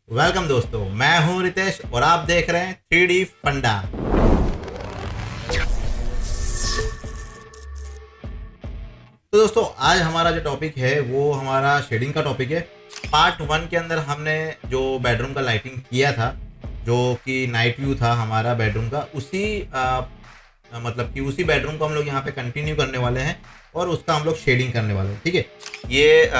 Welcome दोस्तों, मैं हूं रितेश और आप देख रहे हैं 3D फंडा। तो दोस्तों आज हमारा जो टॉपिक है वो हमारा शेडिंग का टॉपिक है। पार्ट वन के अंदर हमने जो बेडरूम का लाइटिंग किया था, जो कि नाइट व्यू था हमारा बेडरूम का, उसी मतलब कि उसी बेडरूम को हम लोग यहाँ पे कंटिन्यू करने वाले हैं और उसका हम लोग शेडिंग करने वाले हैं। ठीक है, ये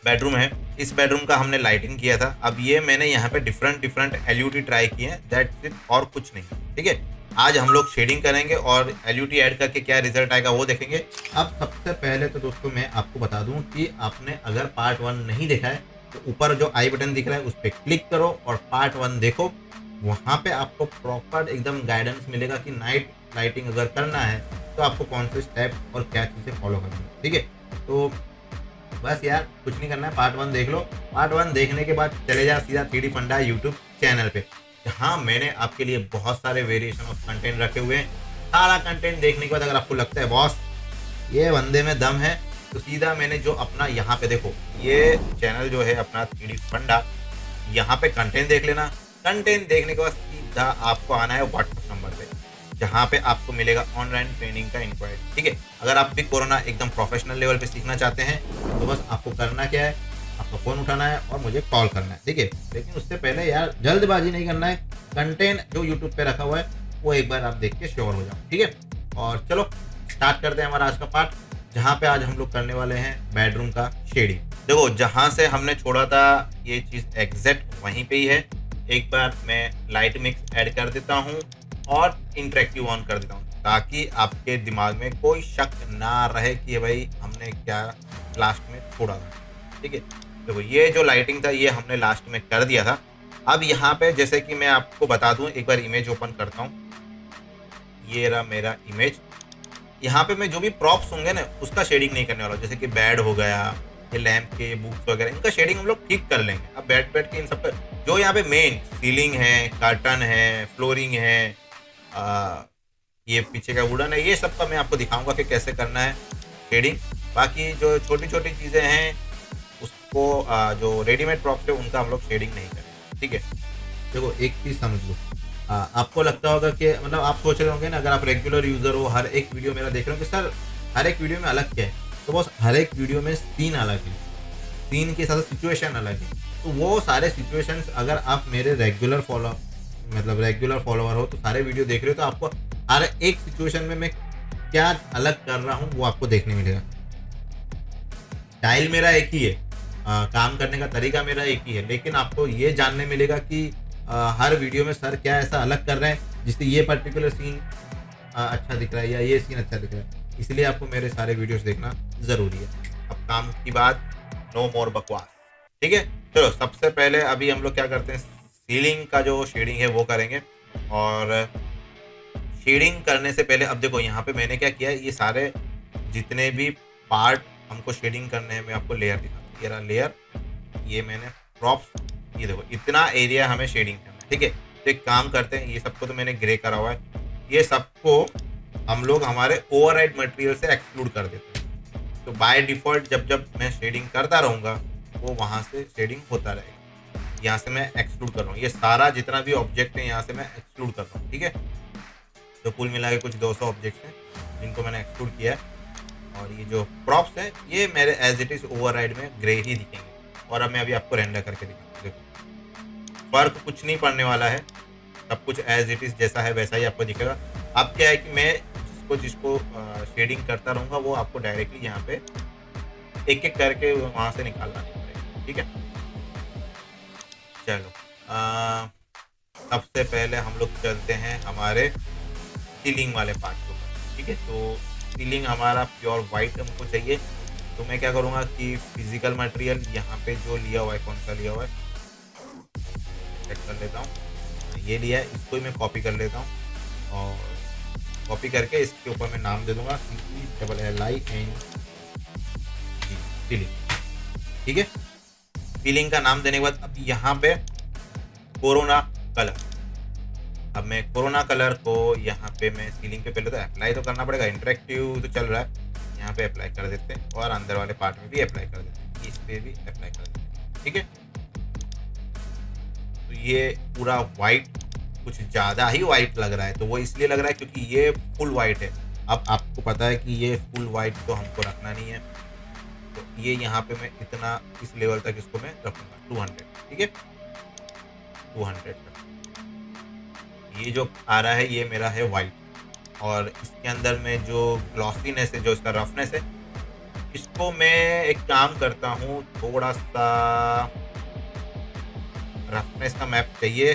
बेडरूम है। इस बेडरूम का हमने लाइटिंग किया था। अब ये मैंने यहाँ पे डिफरेंट डिफरेंट एलयूटी ट्राई किए हैं, दैट्स इट, और कुछ नहीं। ठीक है, आज हम लोग शेडिंग करेंगे और एलयूटी ऐड करके क्या रिजल्ट आएगा वो देखेंगे। अब सबसे पहले तो दोस्तों मैं आपको बता दूं कि आपने अगर पार्ट वन नहीं देखा है तो ऊपर जो आई बटन दिख रहा है उस पर क्लिक करो और पार्ट वन देखो। वहाँ पे आपको प्रॉपर एकदम गाइडेंस मिलेगा कि नाइट लाइटिंग अगर करना है तो आपको कौन से स्टेप और क्या चीज़ें फॉलो करनी है। ठीक है, तो बस यार कुछ नहीं करना है, पार्ट वन देख लो। पार्ट वन देखने के बाद चले जा सीधा 3D फंडा यूट्यूब चैनल पे, जहाँ मैंने आपके लिए बहुत सारे वेरिएशन ऑफ कंटेंट रखे हुए हैं। सारा कंटेंट देखने के बाद अगर आपको लगता है बॉस ये बंदे में दम है, तो सीधा मैंने जो अपना यहाँ पे देखो, ये चैनल जो है अपना 3D फंडा, यहाँ पे कंटेंट देख लेना। कंटेंट देखने के बाद सीधा आपको आना है व्हाट्सएप नंबर पे, जहाँ पे आपको मिलेगा ऑनलाइन ट्रेनिंग का इन्क्वायरी। ठीक है, अगर आप भी कोरोना एकदम प्रोफेशनल लेवल पे सीखना चाहते हैं तो बस आपको करना क्या है, आपका फ़ोन उठाना है और मुझे कॉल करना है। ठीक है, लेकिन उससे पहले यार जल्दबाजी नहीं करना है। कंटेंट जो यूट्यूब पे रखा हुआ है वो एक बार आप देख के श्योर हो जाओ। ठीक है, और चलो स्टार्ट करते हैं हमारा आज का पार्ट, जहाँ पे आज हम लोग करने वाले हैं बेडरूम का शेडिंग। देखो जहाँ से हमने छोड़ा था ये चीज़ एग्जैक्ट वहीं पे ही है। एक बार मैं लाइट मिक्स ऐड कर देता हूँ और इंटरेक्टिव ऑन कर देता हूँ, ताकि आपके दिमाग में कोई शक ना रहे कि भाई हमने क्या लास्ट में छोड़ा था। ठीक है, देखो ये जो लाइटिंग था ये हमने लास्ट में कर दिया था। अब यहाँ पे जैसे कि मैं आपको बता दूं, एक बार इमेज ओपन करता हूँ। ये रहा मेरा इमेज। यहाँ पे मैं जो भी प्रॉप्स होंगे ना उसका शेडिंग नहीं करने वाला हूँ। जैसे कि बेड हो गया, ये लैंप के बुक्स वगैरह, इनका शेडिंग हम लोग ठीक कर लेंगे। अब बेड बेड के इन सब पर जो यहाँ पे मेन सीलिंग है, कर्टन है, फ्लोरिंग है, ये पीछे का वुडन है, ये सब का मैं आपको दिखाऊंगा कि कैसे करना है शेडिंग। बाकी जो छोटी छोटी चीज़ें हैं उसको जो रेडीमेड प्रॉप्स है उनका हम लोग शेडिंग नहीं करेंगे। ठीक है, देखो एक चीज़ समझ लो। आपको लगता होगा कि मतलब आप सोच रहे होंगे ना, अगर आप रेगुलर यूज़र हो, हर एक वीडियो मेरा देख रहे हो कि सर हर एक वीडियो में अलग क्या है, तो बस हर एक वीडियो में सीन अलग है, सीन के साथ सिचुएशन अलग है। तो वो सारे सिचुएशंस अगर आप मेरे रेगुलर फॉलोअर हो तो सारे वीडियो देख रहे हो तो आपको हर एक सिचुएशन में मैं क्या अलग कर रहा हूँ वो आपको देखने मिलेगा। स्टाइल मेरा एक ही है, काम करने का तरीका मेरा एक ही है, लेकिन आपको ये जानने मिलेगा कि हर वीडियो में सर क्या ऐसा अलग कर रहे हैं जिससे ये पर्टिकुलर सीन अच्छा दिख रहा है या ये सीन अच्छा दिख रहा है। इसलिए आपको मेरे सारे वीडियोस देखना ज़रूरी है। अब काम की बात, नो मोर बकवास। ठीक है, चलो सबसे पहले अभी हम लोग क्या करते हैं, सीलिंग का जो शेडिंग है वो करेंगे। और शेडिंग करने से पहले अब देखो यहाँ पे मैंने क्या किया है, ये सारे जितने भी पार्ट हमको शेडिंग करने हैं मैं आपको लेयर दिखाता हूँ। ये रहा लेयर, ये मैंने प्रॉप्स, ये देखो इतना एरिया हमें शेडिंग करना है। ठीक है, तो एक काम करते हैं, ये सबको तो मैंने ग्रे करा हुआ है, ये सबको हम लोग हमारे ओवरराइड मटेरियल से एक्सक्लूड कर देते हैं। तो बाय डिफ़ॉल्ट जब जब मैं शेडिंग करता रहूँगा वो वहाँ से शेडिंग होता रहेगा। यहाँ से मैं एक्सक्लूड कर रहा हूँ, ये सारा जितना भी ऑब्जेक्ट है यहाँ से मैं एक्सक्लूड कर रहा हूँ। ठीक है, तो कुल मिला के कुछ 200 ऑब्जेक्ट्स हैं जिनको मैंने एक्सक्लूड किया है। और ये जो प्रॉप्स हैं ये मेरे एज इट इज़ ओवरराइड में ग्रे ही दिखेंगे। और अब मैं अभी आपको रेंडर करके दिखाऊँ, देखो फर्क कुछ नहीं पड़ने वाला है, सब कुछ एज इट इज़ जैसा है वैसा ही आपको दिखेगा। अब क्या है कि मैं जिसको जिसको शेडिंग करता रहूँगा वो आपको डायरेक्टली यहाँ पे एक एक करके वहाँ से निकालना नहीं पड़ेगा। ठीक है, चलो सबसे पहले हम लोग चलते हैं हमारे सीलिंग वाले पार्ट को। ठीक है, तो सीलिंग हमारा प्योर वाइट हमको चाहिए। तो मैं क्या करूँगा कि फिजिकल मटेरियल यहाँ पे जो लिया हुआ है, कौन सा लिया हुआ है चेक कर लेता हूँ। ये लिया है, इसको ही मैं कॉपी कर लेता हूँ और कॉपी करके इसके ऊपर मैं नाम दे दूँगा CELLING सीलिंग। ठीक है, सीलिंग का नाम देने के बाद अब यहाँ पे कोरोना कलर, अब मैं कोरोना कलर को यहाँ पे मैं सीलिंग पे पहले तो अप्लाई तो करना पड़ेगा, इंटरेक्टिव तो चल रहा है, यहाँ पे अप्लाई कर देते हैं और अंदर वाले पार्ट में भी अप्लाई कर देते हैं, इस पे भी अप्लाई कर देते हैं। ठीक है, तो ये पूरा वाइट, कुछ ज़्यादा ही वाइट लग रहा है। तो वो इसलिए लग रहा है क्योंकि ये फुल वाइट है। अब आपको पता है कि ये फुल वाइट तो हमको रखना नहीं है, तो ये यहाँ पे मैं इतना इस लेवल तक इसको मैं रखूँगा 200, ठीक है, 200 तक। ये जो आ रहा है ये मेरा है वाइट, और इसके अंदर में जो ग्लॉसीनेस है, जो इसका रफनेस है, इसको मैं एक काम करता हूँ, थोड़ा सा रफनेस का मैप चाहिए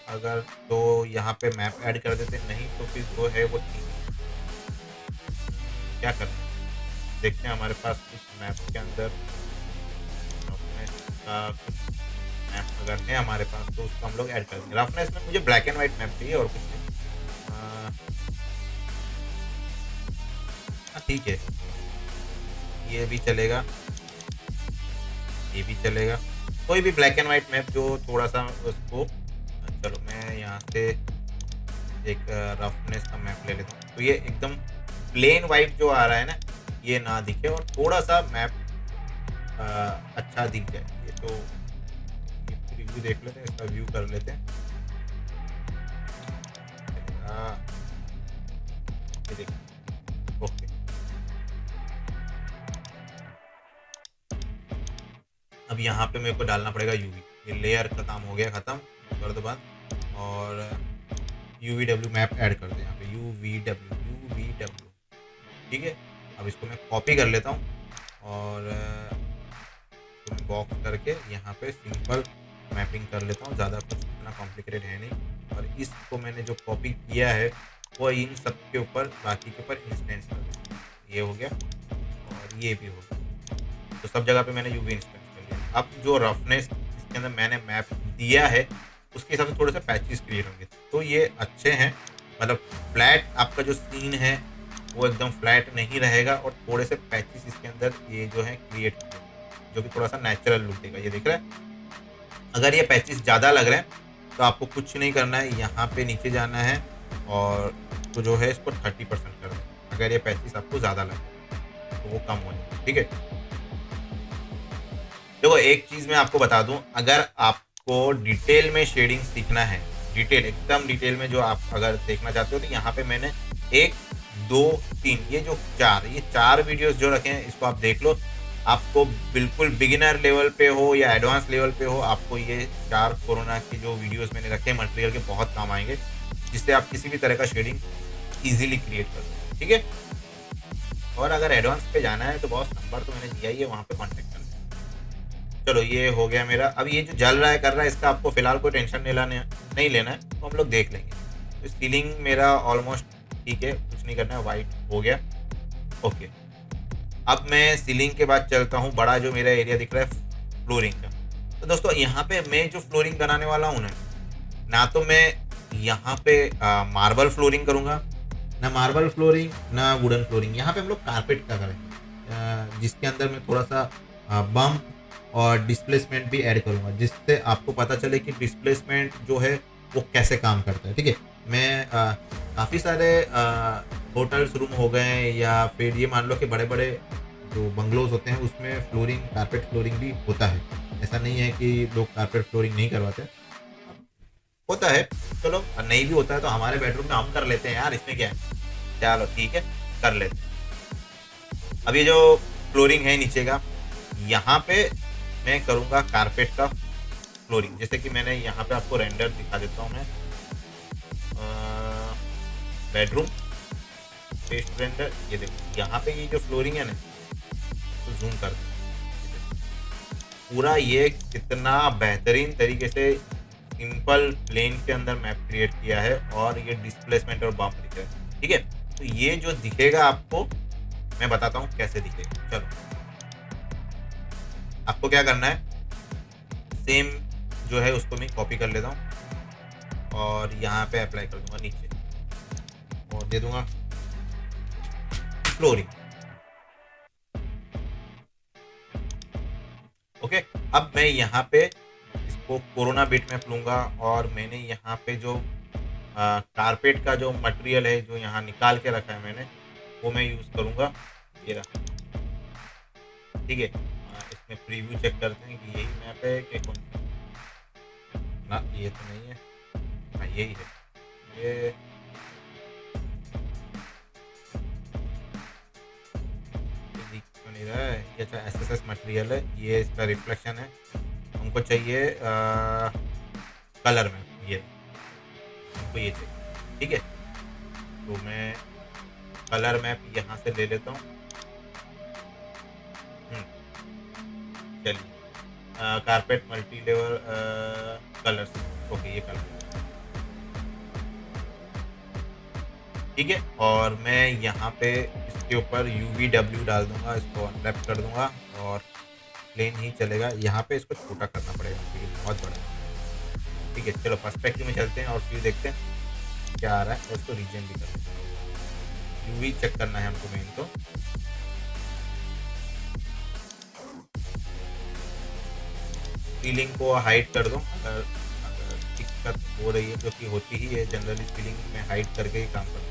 अगर, तो यहाँ पे मैप ऐड कर देते, नहीं तो फिर जो है वो ठीक है। क्या करना है देखते हैं, हमारे पास कुछ मैप के अंदर रफनेस का कुछ मैप अगर है हमारे पास तो उसको हम लोग ऐड कर देंगे। रफनेस में मुझे ब्लैक एंड वाइट मैप चाहिए और कुछ नहीं। ठीक है, ये भी चलेगा, ये भी चलेगा, कोई भी ब्लैक एंड वाइट मैप जो थोड़ा सा उसको, चलो मैं यहाँ से एक रफनेस का मैप ले लेता हूँ, तो ये एकदम प्लेन वाइट जो आ रहा है ना, ये ना दिखे और थोड़ा सा मैप अच्छा दिख जाए। ये तो ये रिव्यू देख लेते हैं, इसका व्यू कर लेते हैं। ये देखिए, ओके। अब यहाँ पे मेरे को डालना पड़ेगा यूवी, ये लेयर का काम हो गया ख़त्म कर दो बात, और UVW मैप ऐड कर दें यहाँ पे, UVW, ठीक है। अब इसको मैं कॉपी कर लेता हूँ और बॉक्स करके यहाँ पे सिंपल मैपिंग कर लेता हूँ, ज़्यादा कुछ इतना कॉम्प्लिकेटेड है नहीं। और इसको मैंने जो कॉपी किया है वो इन सब के ऊपर, बाकी के ऊपर इंस्टेंस कर देता हूँ। ये हो गया और ये भी हो गया, तो सब जगह पे मैंने UV इंस्टेंस कर लिया। अब जो रफनेस इसके अंदर मैंने मैप दिया है उसके हिसाब से थोड़े से पैचेस क्रिएट होंगे, तो ये अच्छे हैं। मतलब फ्लैट आपका जो सीन है वो एकदम फ्लैट नहीं रहेगा, और थोड़े से पैचेस इसके अंदर ये जो है क्रिएट होंगे, जो कि थोड़ा सा नेचुरल लुक देगा। ये दिख रहा है, अगर ये पैचेस ज़्यादा लग रहे हैं तो आपको कुछ नहीं करना है, यहाँ पे नीचे जाना है और तो जो है इसको 30% कर दें। अगर ये पैचेस आपको ज़्यादा लग रहे हैं तो वो कम हो जाए, ठीक है। देखो एक चीज़ मैं आपको बता दूं, अगर आपको डिटेल में शेडिंग सीखना है, डिटेल एकदम डिटेल में जो आप अगर देखना चाहते हो, तो यहाँ पे मैंने 1 2 3 ये जो चार वीडियोस जो रखे हैं इसको आप देख लो। आपको बिल्कुल बिगिनर लेवल पे हो या एडवांस लेवल पे हो, आपको ये 4 कोरोना के जो वीडियोस मैंने रखे हैं मटेरियल के, बहुत काम आएंगे, जिससे आप किसी भी तरह का शेडिंग इजीली क्रिएट कर सकते, ठीक है। और अगर एडवांस पे जाना है तो बॉस नंबर तो मैंने दिया ही है, वहाँ पे कॉन्टेक्ट कर लें। चलो ये हो गया मेरा। अब ये जो जल रहा है कर रहा है, इसका आपको फिलहाल कोई टेंशन नहीं लेना है, तो हम लोग देख लेंगे। तो सीलिंग मेरा ऑलमोस्ट ठीक है, कुछ नहीं करना है, वाइट हो गया, ओके। अब मैं सीलिंग के बाद चलता हूँ, बड़ा जो मेरा एरिया दिख रहा है फ्लोरिंग का। तो दोस्तों यहाँ पे मैं जो फ्लोरिंग बनाने वाला हूँ ना तो मैं यहाँ पे मार्बल फ्लोरिंग करूँगा, ना मार्बल फ्लोरिंग ना वुडन फ्लोरिंग। यहाँ पे हम लोग कारपेट का करेंगे, जिसके अंदर मैं थोड़ा सा बम्प और डिस्प्लेसमेंट भी ऐड करूँगा, जिससे आपको पता चले कि डिस्प्लेसमेंट जो है वो कैसे काम करता है, ठीक है। मैं काफ़ी सारे होटल्स रूम हो गए, या फिर ये मान लो कि बड़े बड़े जो बंगलोज होते हैं उसमें फ्लोरिंग, कारपेट फ्लोरिंग भी होता है। ऐसा नहीं है कि लोग कारपेट फ्लोरिंग नहीं करवाते, होता है। चलो नहीं भी होता है तो हमारे बेडरूम में हम कर लेते हैं यार, इसमें क्या है। चलो ठीक है, कर लेते हैं। अब ये जो फ्लोरिंग है नीचे का, यहाँ पे मैं करूँगा कारपेट का फ्लोरिंग। जैसे कि मैंने यहाँ पे आपको रेंडर दिखा देता हूँ, मैं बेडरूम टेस्ट रेंडर, ये देखो यहाँ पे ये जो फ्लोरिंग है ना, तो जूम कर दो, पूरा ये कितना बेहतरीन तरीके से सिंपल प्लेन के अंदर मैप क्रिएट किया है, और ये डिस्प्लेसमेंट और बम्प दिख रहा है, ठीक है। तो ये जो दिखेगा आपको, मैं बताता हूँ कैसे दिखेगा। चलो आपको क्या करना है, सेम जो है उसको मैं कॉपी कर लेता हूँ और यहाँ पे अप्लाई कर दूंगा नीचे, और दे दूंगा फ्लोरिंग, ओके। अब मैं यहाँ पे इसको कोरोना बिट मैप लूँगा, और मैंने यहाँ पे जो कारपेट का जो मटेरियल है जो यहाँ निकाल के रखा है मैंने, वो मैं यूज़ करूँगा, ये रहा, ठीक है। इसमें प्रीव्यू चेक करते हैं कि यही मैप है कि कौन, ना ये तो नहीं है, हाँ यही है ये। दिख तो नहीं रहा है ये। अच्छा एसएसएस मटेरियल है ये, इसका रिफ्लेक्शन है। हमको चाहिए कलर में, ये हमको ये चाहिए। ठीक है, तो मैं कलर मैप यहाँ से ले लेता हूँ। चलिए carpet multi level colours, okay ये कलर ठीक है। और मैं यहाँ पे इसके ऊपर UVW डाल दूंगा, इसको अनरैप कर दूंगा और प्लेन ही चलेगा। यहाँ पे इसको छोटा करना पड़ेगा क्योंकि बहुत बड़ा है। ठीक है, चलो पर्सपेक्टिव में चलते हैं और फिर देखते हैं क्या आ रहा है। और इसको रीजन भी करते हैं, यूवी चेक करना है हमको मेन तो। सीलिंग को हाइड कर दो अगर दिक्कत हो रही है, जो कि होती ही है जनरली। सीलिंग में हाइड करके ही काम करता हूँ।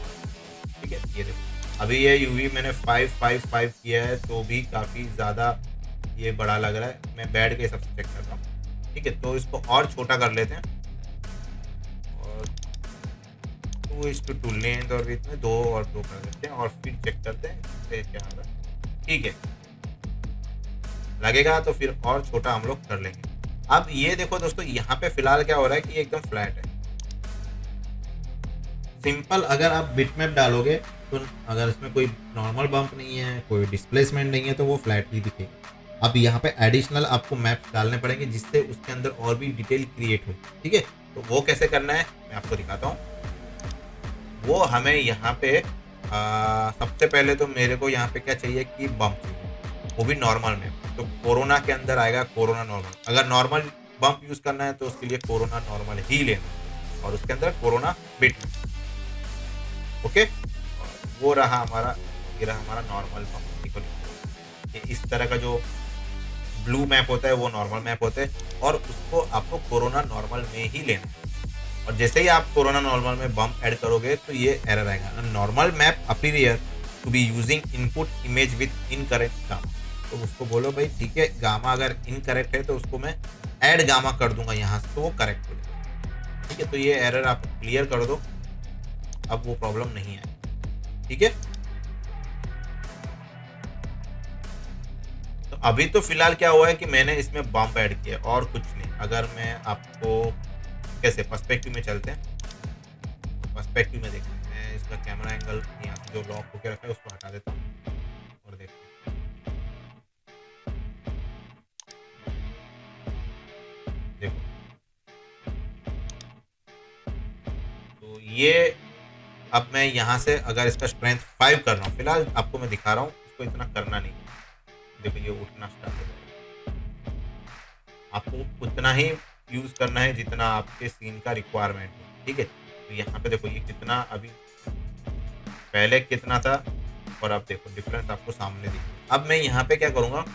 ठीक है, ये देखो अभी ये यूवी मैंने 555 किया है तो भी काफ़ी ज़्यादा ये बड़ा लग रहा है। मैं बेड के हिसाब से चेक कर रहा हूँ। ठीक है, तो इसको और छोटा कर लेते हैं और 2:2 लेंथ और विड्थ में 2 और 2 कर देते हैं और फिर चेक करते हैं इससे क्या आ रहा है। ठीक है, लगेगा तो फिर और छोटा हम लोग कर लेंगे। अब ये देखो दोस्तों, यहाँ पे फिलहाल क्या हो रहा है कि एकदम फ्लैट है। सिंपल अगर आप बिटमैप डालोगे तो अगर इसमें कोई नॉर्मल बम्प नहीं है, कोई डिस्प्लेसमेंट नहीं है, तो वो फ्लैट ही दिखेगा। अब यहाँ पे एडिशनल आपको मैप्स डालने पड़ेंगे जिससे उसके अंदर और भी डिटेल क्रिएट हो। ठीक है, तो वो कैसे करना है मैं आपको दिखाता हूँ। वो हमें यहाँ पे सबसे पहले तो मेरे को यहाँ पे क्या चाहिए कि बम्प चाहिए, वो भी नॉर्मल में। तो कोरोना के अंदर आएगा कोरोना नॉर्मल। अगर नॉर्मल बम्प यूज़ करना है तो उसके लिए कोरोना नॉर्मल ही लेना और उसके अंदर कोरोना बिट। ओके, वो रहा हमारा, ये रहा हमारा नॉर्मल बम्प। ये इस तरह का जो ब्लू मैप होता है वो नॉर्मल मैप होता है और उसको आपको कोरोना नॉर्मल में ही लेना है। और जैसे ही आप कोरोना नॉर्मल में बम्प ऐड करोगे तो ये एरर आएगा, normal map appear to be using input image with incorrect gamma. तो उसको बोलो भाई ठीक है, गामा अगर इनकरेक्ट है तो उसको मैं ऐड गामा कर दूंगा यहाँ से, तो वो करेक्ट हो जाएगा। ठीक है, तो ये एरर आप क्लियर कर दो, अब वो प्रॉब्लम नहीं है। ठीक है, तो अभी तो फिलहाल क्या हुआ है कि मैंने इसमें बम्प ऐड किया और कुछ नहीं। अगर मैं आपको कैसे पर्सपेक्टिव में चलते हैं, पर्सपेक्टिव में देखते हैं। मैं इसका कैमरा एंगल यहाँ से जो लॉक होकर रखा है उसको हटा देता हूँ और देखते हैं। देखो तो ये अब मैं यहाँ से अगर इसका स्ट्रेंथ 5 कर रहा हूँ, फिलहाल आपको मैं दिखा रहा हूँ, इसको इतना करना नहीं है। देखो ये उठना स्टार्ट हो जाएगा। आपको उतना ही यूज़ करना है जितना आपके सीन का रिक्वायरमेंट है। ठीक है, तो यहाँ पे देखो ये कितना, अभी पहले कितना था और अब देखो डिफरेंस आपको सामने दिख। अब मैं यहाँ पे क्या करूँगा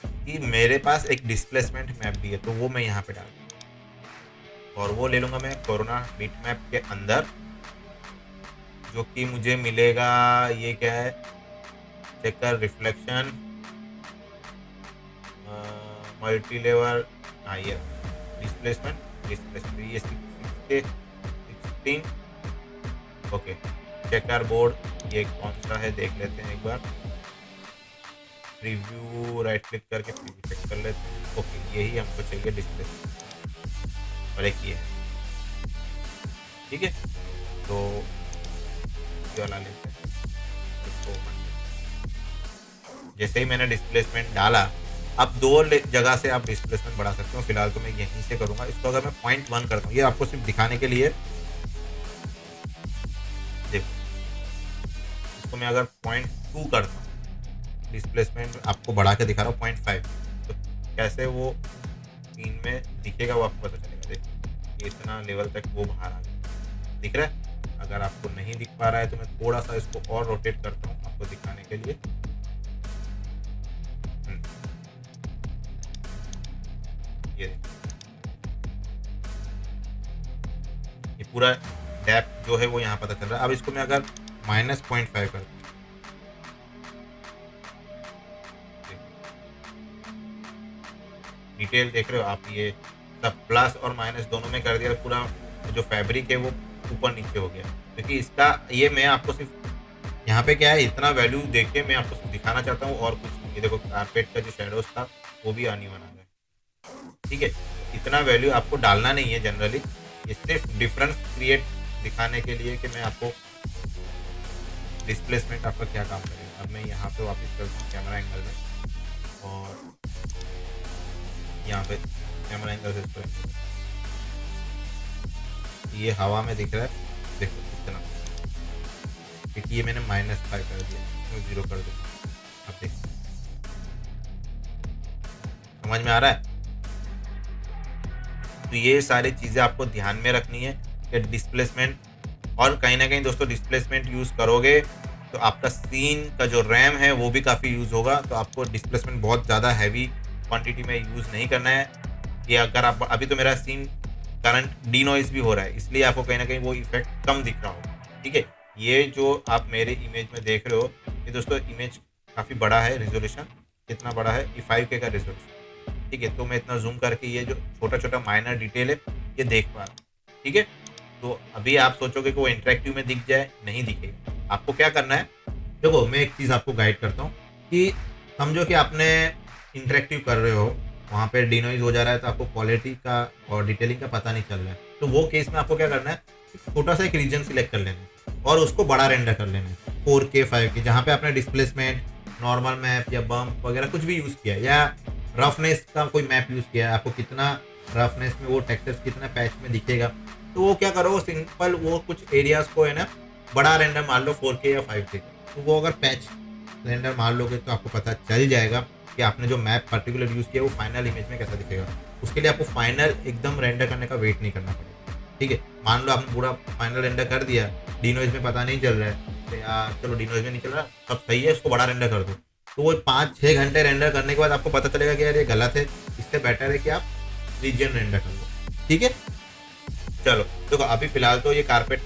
कि मेरे पास एक डिस्प्लेसमेंट मैप भी है तो वो मैं यहाँ पे डाल दूँगा और वो ले लूँगा मैं कोरोना बिट मैप के अंदर, जो कि मुझे मिलेगा। ये क्या है, चेकर रिफ्लेक्शन मल्टी लेवल, हाँ ये डिस्प्लेसमेंट ये 16। ओके, चेकर बोर्ड ये कौन सा है देख लेते हैं एक बार। प्रीव्यू राइट क्लिक करके प्रीव्यू चेक कर लेते हैं। ओके, यही हमको चाहिए डिस्प्लेसमेंट और एक ये है। ठीक है, तो ये वाला लेते हैं इसको। जैसे ही मैंने डिस्प्लेसमेंट डाला, अब 2 जगह से आप डिस्प्लेसमेंट बढ़ा सकते हो। फिलहाल तो मैं यहीं से करूँगा। इसको अगर मैं 0.1 करता हूँ, ये आपको सिर्फ दिखाने के लिए, देखो इसको मैं अगर 0.2 करता हूँ, डिस्प्लेसमेंट आपको बढ़ा के दिखा रहा हूँ 0.5, तो कैसे वो सीन में दिखेगा वो आपको पता चलेगा। देखो इतना लेवल तक वो बाहर आ गया, दिख रहा है। अगर आपको नहीं दिख पा रहा है तो मैं थोड़ा सा इसको और रोटेट करता हूँ आपको दिखाने के लिए। ये पूरा डेप्थ जो है वो यहाँ पता चल रहा है। अब इसको मैं अगर -0.5 करता हूँ, डिटेल देख रहे हो आप, ये सब प्लस और माइनस दोनों में कर दिया, पूरा जो फैब्रिक है वो ऊपर नीचे हो गया। क्योंकि इसका ये मैं आपको सिर्फ यहाँ पे क्या है, इतना वैल्यू देख के मैं आपको सिर्फ दिखाना चाहता हूँ और कुछ नहीं। ये देखो कारपेट का जो शेडोज था वो भी अनइवन आ गया। ठीक है, इतना वैल्यू आपको डालना नहीं है जनरली, ये सिर्फ डिफरेंस क्रिएट दिखाने के लिए कि मैं आपको डिस्प्लेसमेंट आपका क्या काम करेगा। अब मैं यहाँ पे वापस करता हूँ कैमरा एंगल में और यहाँ पे कैमरा एंगल से इसको ये हवा में दिख रहा है, देखो कितना, क्योंकि ये मैंने -5 कर दिया, 0 कर दूँ। अब देखो समझ में आ रहा है। तो ये सारी चीज़ें आपको ध्यान में रखनी है कि डिस्प्लेसमेंट, और कहीं ना कहीं दोस्तों डिस्प्लेसमेंट यूज़ करोगे तो आपका सीन का जो रैम है वो भी काफ़ी यूज़ होगा। तो आपको डिस्प्लेसमेंट बहुत ज़्यादा हैवी क्वांटिटी में यूज़ नहीं करना है। कि अगर आप अभी तो मेरा सीन करंट डी नॉइस भी हो रहा है, इसलिए आपको कहीं ना कहीं वो इफेक्ट कम दिख रहा होगा। ठीक है, ये जो आप मेरे इमेज में देख रहे हो, ये दोस्तों इमेज काफ़ी बड़ा है, रिजोल्यूशन कितना बड़ा है, ये 5K का रिजोल्यूशन। ठीक है, तो मैं इतना जूम करके ये जो छोटा छोटा माइनर डिटेल है ये देख पा रहा हूँ। ठीक है, तो अभी आप सोचोगे कि वो इंटरेक्टिव में दिख जाए, नहीं दिखेगा। आपको क्या करना है, देखो मैं एक चीज़ आपको गाइड करता हूँ कि समझो कि आपने इंटरेक्टिव कर रहे हो, वहाँ पे डिनोइज हो जा रहा है, तो आपको क्वालिटी का और डिटेलिंग का पता नहीं चल रहा है। तो वो केस में आपको क्या करना है, छोटा सा एक रीजन सिलेक्ट कर लेना है और उसको बड़ा रेंडर कर लेना है 4K 5K, जहाँ पे आपने डिस्प्लेसमेंट, नॉर्मल मैप या बम्प वगैरह कुछ भी यूज़ किया है, या रफनेस का कोई मैप यूज़ किया है, आपको कितना रफनेस में वो टेक्सचर्स कितना पैच में दिखेगा, तो वो क्या करो, सिंपल वो कुछ एरियाज को है ना बड़ा रेंडर मार लो 4K या 5K का। तो वो अगर पैच रेंडर मार लोगे तो आपको पता चल जाएगा कि आपने जो मैप पर्टिकुलर यूज़ किया वो फाइनल इमेज में कैसा दिखेगा। उसके लिए आपको फाइनल एकदम रेंडर करने का वेट नहीं करना पड़ेगा। ठीक है, मान लो आपने पूरा फाइनल रेंडर कर दिया, डिनोइज में पता नहीं चल रहा है तो यार चलो डिनोइज में नहीं चल रहा, सब सही है, इसको बड़ा रेंडर कर दो। तो वो 5-6 घंटे रेंडर करने के बाद आपको पता चलेगा कि यार ये गलत है, इससे बेटर है कि आप रीजन रेंडर कर लो। ठीक है, चलो देखो अभी फिलहाल तो ये कारपेट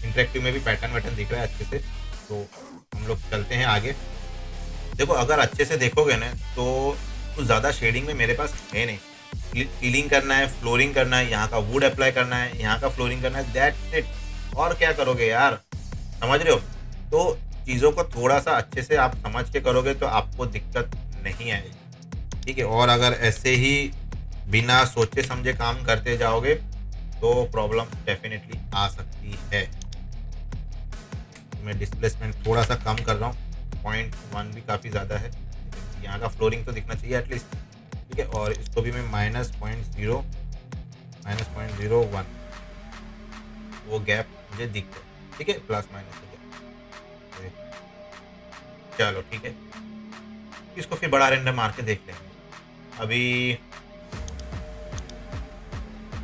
इंटरेक्टिव में भी पैटर्न वैटर्न दिख रहा है अच्छे से, तो हम लोग चलते हैं आगे। देखो अगर अच्छे से देखोगे ना तो कुछ ज़्यादा शेडिंग में मेरे पास है नहीं। सीलिंग करना है, फ्लोरिंग करना है, यहाँ का वुड अप्लाई करना है, यहाँ का फ्लोरिंग करना है, दैट्स इट। और क्या करोगे यार, समझ रहे हो। तो चीज़ों को थोड़ा सा अच्छे से आप समझ के करोगे तो आपको दिक्कत नहीं आएगी। ठीक है, और अगर ऐसे ही बिना सोचे समझे काम करते जाओगे तो प्रॉब्लम डेफिनेटली आ सकती है। मैं डिस्प्लेसमेंट थोड़ा सा कम कर रहा हूँ, 0.1 भी काफ़ी ज़्यादा है। यहाँ का फ्लोरिंग तो दिखना चाहिए एटलीस्ट। ठीक है, और इसको भी मैं -0.01 वो गैप मुझे दिख गया। ठीक है, प्लस माइनस हो गया। चलो ठीक है, इसको फिर बड़ा रेंडर मार के देख लेंगे। अभी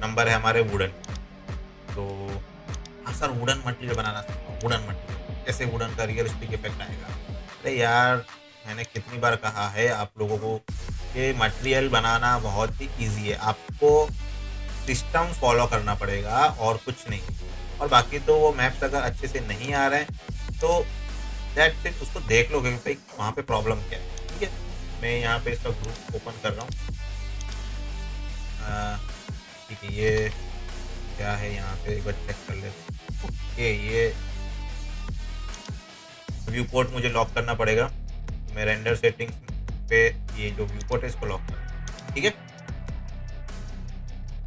नंबर है हमारे वुडन। तो हाँ सर वुडन मटेरियल बनाना सकता हूँ, वुडन मटेरियल कैसे, वुडन का रियलिस्टिक इफेक्ट आएगा। अरे यार मैंने कितनी बार कहा है आप लोगों को कि मटेरियल बनाना बहुत ही इजी है, आपको सिस्टम फॉलो करना पड़ेगा और कुछ नहीं। और बाकी तो वो मैप्स अगर अच्छे से नहीं आ रहे हैं तो दैट्स इट, उसको देख लोगे भाई वहाँ पे प्रॉब्लम क्या है। ठीक है, मैं यहाँ पे इसका ग्रुप ओपन कर रहा हूँ। ठीक है, ये क्या है यहाँ पे एक बार चेक कर ले। ओके, ये व्यू पोर्ट मुझे लॉक करना पड़ेगा। मैं रेंडर सेटिंग्स पे ये जो व्यू पोर्ट है इसको लॉक कर। ठीक है,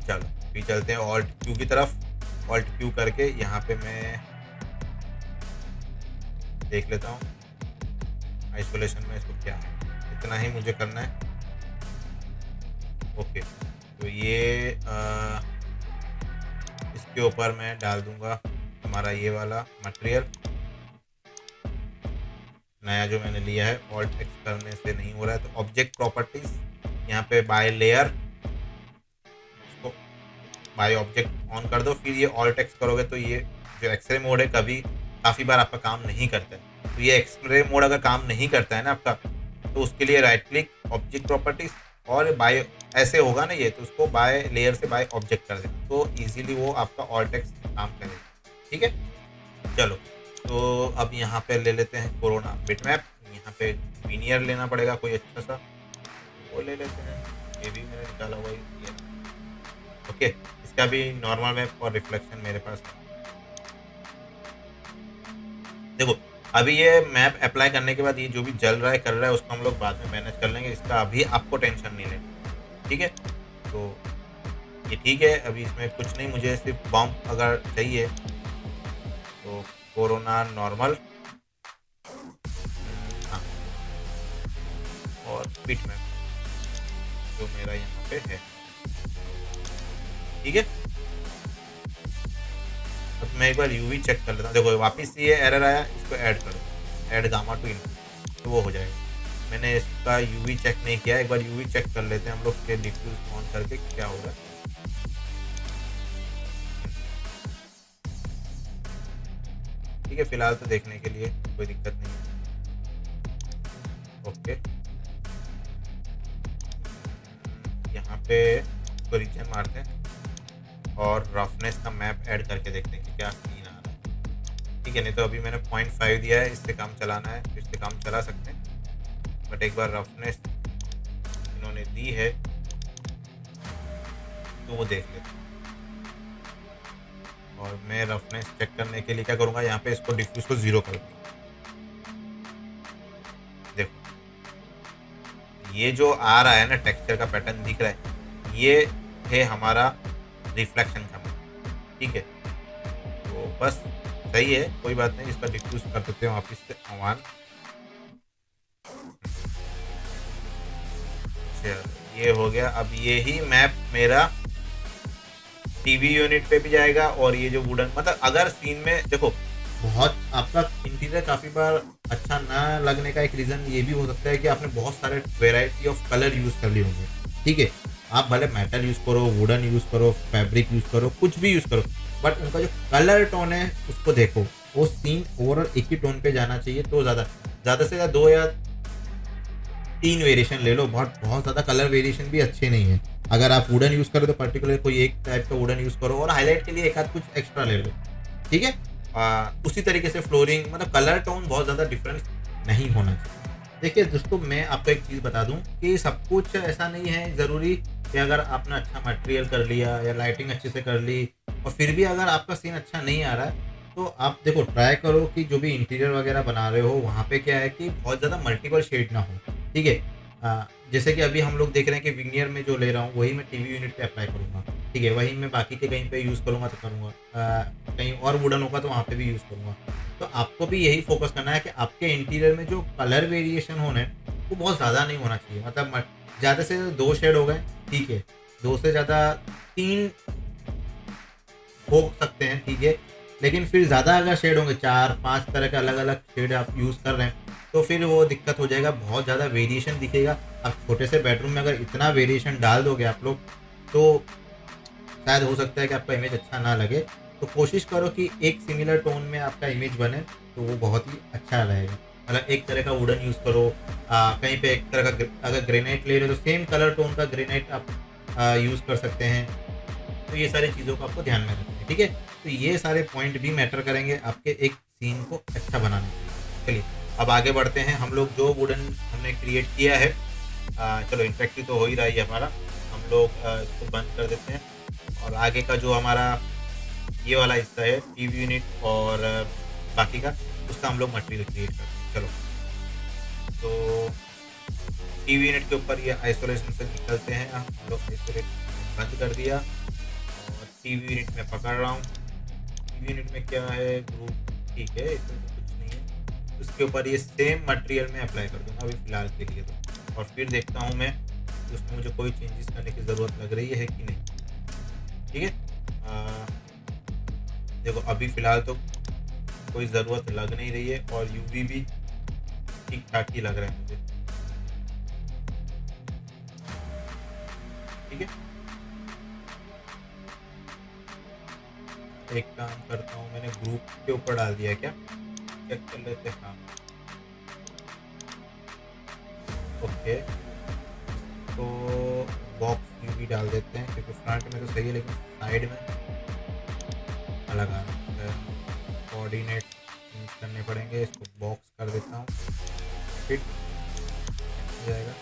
चलो अभी चलते हैं ऑल्ट क्यू की तरफ। ऑल्ट क्यू करके यहाँ पे मैं देख लेता हूँ आइसोलेशन में इसको क्या है, इतना ही मुझे करना है। ओके, तो ये इसके ऊपर मैं डाल दूंगा हमारा ये वाला मटेरियल नया जो मैंने लिया है। ऑल्ट एक्स करने से नहीं हो रहा है, तो ऑब्जेक्ट प्रॉपर्टीज यहाँ पे बाय लेयर, इसको बाय ऑब्जेक्ट ऑन कर दो। फिर ये ऑल्ट एक्स करोगे तो ये जो एक्सरे मोड है कभी काफ़ी बार आपका काम नहीं करता है। तो ये एक्सरे मोड अगर काम नहीं करता है ना आपका, तो उसके लिए राइट क्लिक ऑब्जेक्ट प्रॉपर्टीज और बाय ऐसे होगा ना ये, तो उसको बाय लेयर से बाय ऑब्जेक्ट कर देना, तो इजीली वो आपका ऑल्ट एक्स काम करेगा। ठीक है, चलो तो अब यहाँ पे ले लेते हैं कोरोना बिटमैप। यहाँ पे विनियर लेना पड़ेगा कोई अच्छा सा, वो ले लेते हैं। ये भी मैंने निकाला हुआ है। ओके, इसका भी नॉर्मल मैप और रिफ्लेक्शन मेरे पास है। देखो अभी ये मैप अप्लाई करने के बाद ये जो भी जल रहा है कर रहा है उसको हम लोग बाद में मैनेज कर लेंगे, इसका अभी आपको टेंशन नहीं लेना, ठीक है। तो ये ठीक है, अभी इसमें कुछ नहीं, मुझे सिर्फ बॉम्ब अगर चाहिए तो कोरोना नॉर्मल, हाँ, और पिट मैप जो मेरा यहाँ पे है, ठीक है। अब मैं एक बार यूवी चेक कर लेता हूँ। देखो वापस ये एरर आया, इसको ऐड कर दो, ऐड गामा टू इनपुट, तो वो हो जाएगा। मैंने इसका यूवी चेक नहीं किया, एक बार यूवी चेक कर लेते हैं हम लोग के डिफ्यूज ऑन करके क्या होगा। ठीक है, फिलहाल तो देखने के लिए कोई दिक्कत नहीं है। ओके, यहाँ पे इसको रीजन मारते हैं और रफनेस का मैप ऐड करके देखते हैं कि क्या सीन आ रहा है, ठीक है। नहीं तो अभी मैंने 0.5 दिया है, इससे काम चलाना है, इससे काम चला सकते हैं, बट एक बार रफनेस इन्होंने दी है तो वो देख लेते हैं। और मैं रफनेस चेक करने के लिए क्या करूँगा, यहाँ पे इसको डिफ्यूज को 0 कर दूँगा। देखो ये जो आ रहा है ना, टेक्सचर का पैटर्न दिख रहा है, ये है हमारा रिफ्लेक्शन का, ठीक है। तो बस सही है, कोई बात नहीं, इसका डिफ्यूज कर देते हैं वापस से ऑन। ये हो गया। अब यही मैप मेरा टीवी यूनिट पे भी जाएगा, और ये जो वुडन, मतलब अगर सीन में देखो बहुत आपका इंटीरियर काफ़ी बार अच्छा ना लगने का एक रीज़न ये भी हो सकता है कि आपने बहुत सारे वेराइटी ऑफ कलर यूज़ कर लिए होंगे, ठीक है। आप भले मेटल यूज़ करो, वुडन यूज़ करो, फैब्रिक यूज़ करो, कुछ भी यूज़ करो, बट उनका जो कलर टोन है उसको देखो, वो सीन ओवरऑल एक ही टोन पे जाना चाहिए। तो ज़्यादा से ज़्यादा 2 या 3 वेरिएशन ले लो, बहुत ज़्यादा कलर वेरिएशन भी अच्छे नहीं है। अगर आप वुडन यूज़ करो तो पर्टिकुलर कोई एक टाइप का वुडन यूज़ करो, और हाईलाइट के लिए एक आध कुछ एक्स्ट्रा ले लो, ठीक है। उसी तरीके से फ्लोरिंग, मतलब कलर टोन बहुत ज़्यादा डिफरेंस नहीं होना चाहिए। देखिए दोस्तों, मैं आपको एक चीज़ बता दूं कि सब कुछ ऐसा नहीं है ज़रूरी कि अगर आपने अच्छा मटेरियल कर लिया या लाइटिंग अच्छे से कर ली और फिर भी अगर आपका सीन अच्छा नहीं आ रहा है, तो आप देखो ट्राई करो कि जो भी इंटीरियर वगैरह बना रहे हो वहाँ पे क्या है कि बहुत ज़्यादा मल्टीपल शेड ना हो, ठीक है। जैसे कि अभी हम लोग देख रहे हैं कि विनियर में जो ले रहा हूँ वही मैं टीवी यूनिट पे अप्लाई करूँगा, ठीक है। वही मैं बाकी के कहीं पे यूज़ करूँगा तो करूँगा, कहीं और वुडन होगा तो वहाँ पे भी यूज़ करूँगा। तो आपको भी यही फोकस करना है कि आपके इंटीरियर में जो कलर वेरिएशन होने वो बहुत ज़्यादा नहीं होना चाहिए, मतलब ज़्यादा से 2 शेड हो गए, ठीक है, 2 से ज़्यादा 3 हो सकते हैं, ठीक है। लेकिन फिर ज़्यादा अगर शेड होंगे, 4-5 तरह के अलग अलग शेड आप यूज़ कर रहे हैं, तो फिर वो दिक्कत हो जाएगा, बहुत ज़्यादा वेरिएशन दिखेगा। अब छोटे से बेडरूम में अगर इतना वेरिएशन डाल दोगे आप लोग, तो शायद हो सकता है कि आपका इमेज अच्छा ना लगे। तो कोशिश करो कि एक सिमिलर टोन में आपका इमेज बने, तो वो बहुत ही अच्छा रहेगा। मतलब एक तरह का वुडन यूज़ करो, कहीं पे एक तरह का अगर ग्रेनाइट ले रहे हो तो सेम कलर टोन का ग्रेनाइट आप यूज़ कर सकते हैं। तो ये सारी चीज़ों को आपको ध्यान में रखना है, ठीक है। तो ये सारे पॉइंट भी मैटर करेंगे आपके एक सीन को अच्छा बनाने के लिए। चलिए अब आगे बढ़ते हैं। हम लोग जो वुडन हमने क्रिएट किया है, चलो इंटरेक्टिव तो हो ही रहा है हमारा, हम लोग इसको बंद कर देते हैं। और आगे का जो हमारा ये वाला हिस्सा है टीवी यूनिट और बाकी का, उसका हम लोग मटेरियल क्रिएट करते हैं। चलो, तो टीवी यूनिट के ऊपर ये आइसोलेशन से निकलते हैं, हम लोग आइसोलेट बंद कर दिया और टीवी यूनिट में पकड़ रहा हूँ। टीवी यूनिट में क्या है, ग्रुप, ठीक है, इसमें तो कुछ नहीं है। उसके ऊपर ये सेम मटेरियल में अप्लाई कर दूँगा अभी फ़िलहाल के लिए तो, और फिर देखता हूँ मैं उसमें मुझे कोई चेंजेस करने की ज़रूरत लग रही है कि नहीं, ठीक है। देखो अभी फ़िलहाल तो कोई ज़रूरत लग नहीं रही है, और यूवी भी ठीक ठाक ही लग रहा है मुझे, ठीक है। एक काम करता हूँ, मैंने ग्रुप के ऊपर डाल दिया है क्या, चेक कर लेते हैं। हाँ, ओके, तो बॉक्स यूवी डाल देते हैं, क्योंकि फ्रंट में तो सही है लेकिन साइड में अलग आ रहा है, कोऑर्डिनेट चेंज करने पड़ेंगे। इसको बॉक्स कर देता हूँ, फिट हो जाएगा।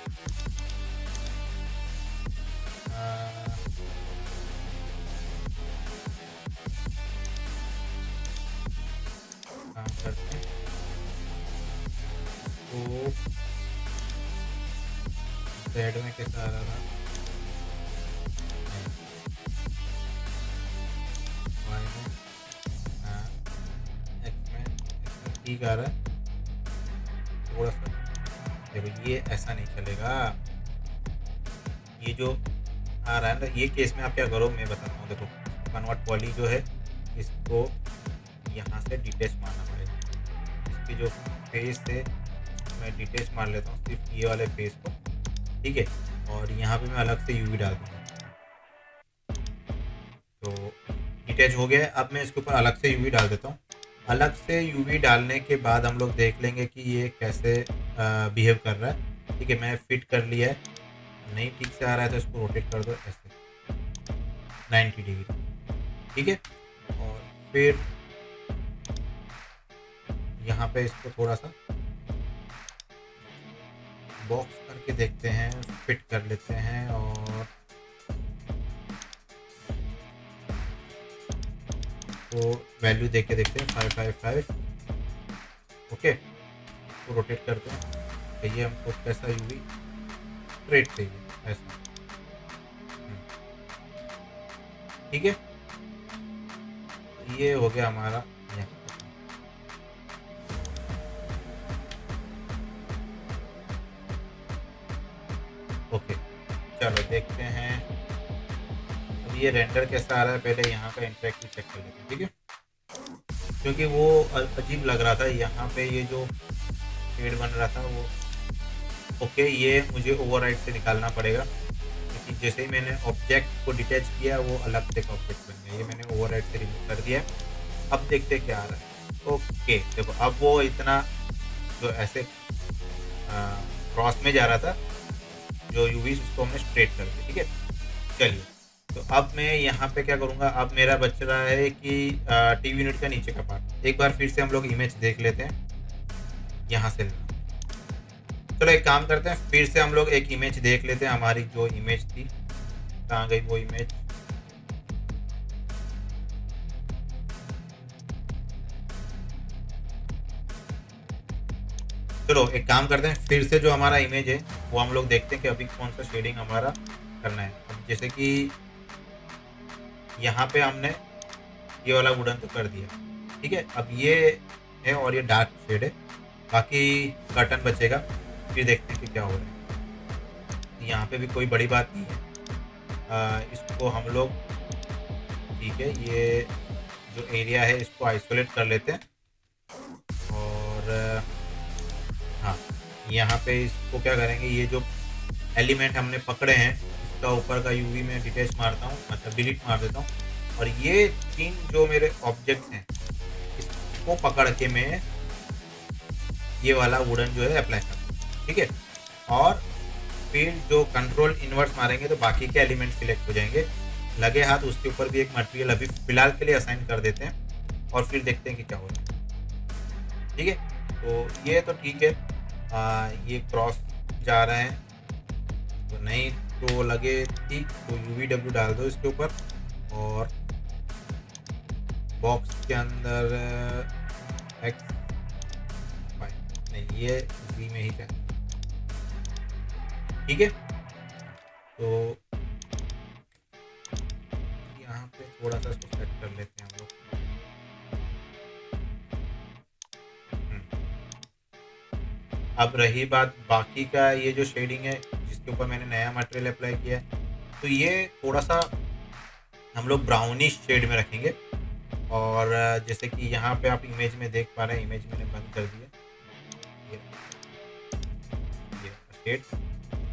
जेड में कैसा आ रहा था, वाई में, हाँ, एक्स में ठीक आ रहा है थोड़ा सा। देखो ये ऐसा नहीं चलेगा, ये जो आ रहा है ना, ये केस में आप क्या करो मैं बताता हूँ। देखो कन्वर्ट पॉली जो है इसको यहाँ से डिटेच मारना पड़ेगा। इसकी जो फेस है मैं डिटेच मार लेता हूँ, सिर्फ ये वाले फेस को, ठीक है। और यहाँ पे मैं अलग से यूवी डाल दूँगा, तो डिटेच हो गया है। अब मैं इसके ऊपर अलग से यूवी डाल देता हूँ। अलग से यूवी डालने के बाद हम लोग देख लेंगे कि ये कैसे बिहेव कर रहा है, ठीक है। मैं फिट कर लिया है, नहीं ठीक से आ रहा है तो इसको रोटेट कर दो ऐसे 90 डिग्री, ठीक है। और फिर यहाँ पे इसको थोड़ा सा बॉक्स करके देखते हैं, फिट कर लेते हैं और तो वैल्यू देख के देखते हैं 555, ओके। तो रोटेट करते हैं, चाहिए हमको कैसा यूवी, स्ट्रेट चाहिए ऐसा, ठीक है। ये हो गया हमारा यहाँ, ओके। चलो देखते हैं अब ये रेंडर कैसा आ रहा है। पहले यहाँ का इंटरेक्टिव चेक कर लेते हैं, ठीक है, क्योंकि वो अजीब लग रहा था यहाँ पे, ये जो शेड बन रहा था वो, ओके। ये मुझे ओवरराइड से निकालना पड़ेगा, क्योंकि जैसे ही मैंने ऑब्जेक्ट को डिटैच किया वो अलग से ऑब्जेक्ट बन गया। ये मैंने ओवरराइड से रिमूव कर दिया है। अब देखते क्या आ रहा है, ओके। देखो अब वो इतना जो ऐसे क्रॉस में जा रहा था जो यूवीज, उसको हमने स्ट्रेट कर दिया, ठीक है। चलिए, तो अब मैं यहाँ पे क्या करूँगा, अब मेरा बच रहा है कि टीवी यूनिट का नीचे का पार्ट। एक बार फिर से हम लोग इमेज देख लेते हैं यहाँ से। चलो एक काम करते हैं, फिर से हम लोग एक इमेज देख लेते हैं। हमारी जो इमेज थी, कहाँ गई वो इमेज, चलो एक काम करते हैं, फिर से जो हमारा इमेज है वो हम लोग देखते हैं कि अभी कौन सा शेडिंग हमारा करना है। अब जैसे कि यहाँ पे हमने ये वाला वुडन तो कर दिया, ठीक है। अब ये है और ये डार्क शेड है, बाकी कर्टन बचेगा, फिर देखते हैं कि क्या हो रहा है। यहाँ पे भी कोई बड़ी बात नहीं है, इसको हम लोग, ठीक है, ये जो एरिया है इसको आइसोलेट कर लेते हैं। और हाँ, यहाँ पे इसको क्या करेंगे, ये जो एलिमेंट हमने पकड़े हैं इसका ऊपर का यूवी में डिटेच मारता हूँ, मतलब डिलीट मार देता हूँ। और ये 3 जो मेरे ऑब्जेक्ट्स हैं इसको पकड़ के मैं ये वाला वुडन जो है अप्लाई करता हूँ, ठीक है। और फिर जो कंट्रोल इनवर्स मारेंगे तो बाकी के एलिमेंट सिलेक्ट हो जाएंगे। लगे हाथ उसके ऊपर भी एक मटेरियल अभी फिलहाल के लिए असाइन कर देते हैं और फिर देखते हैं कि क्या होता है, ठीक है। तो ये तो ठीक है, ये क्रॉस जा रहे हैं तो नहीं तो लगे ठीक, तो UVW डाल दो इसके ऊपर और बॉक्स के अंदर एक्स नहीं, ये जी में ही जाए, ठीक है। तो यहाँ पे थोड़ा सा इसको सेट कर लेते हैं हम लोग। अब रही बात बाकी का, ये जो शेडिंग है जिसके ऊपर मैंने नया मटेरियल अप्लाई किया है, तो ये थोड़ा सा हम लोग ब्राउनिश शेड में रखेंगे। और जैसे कि यहाँ पे आप इमेज में देख पा रहे हैं, इमेज मैंने बंद कर दिया, ये शेड,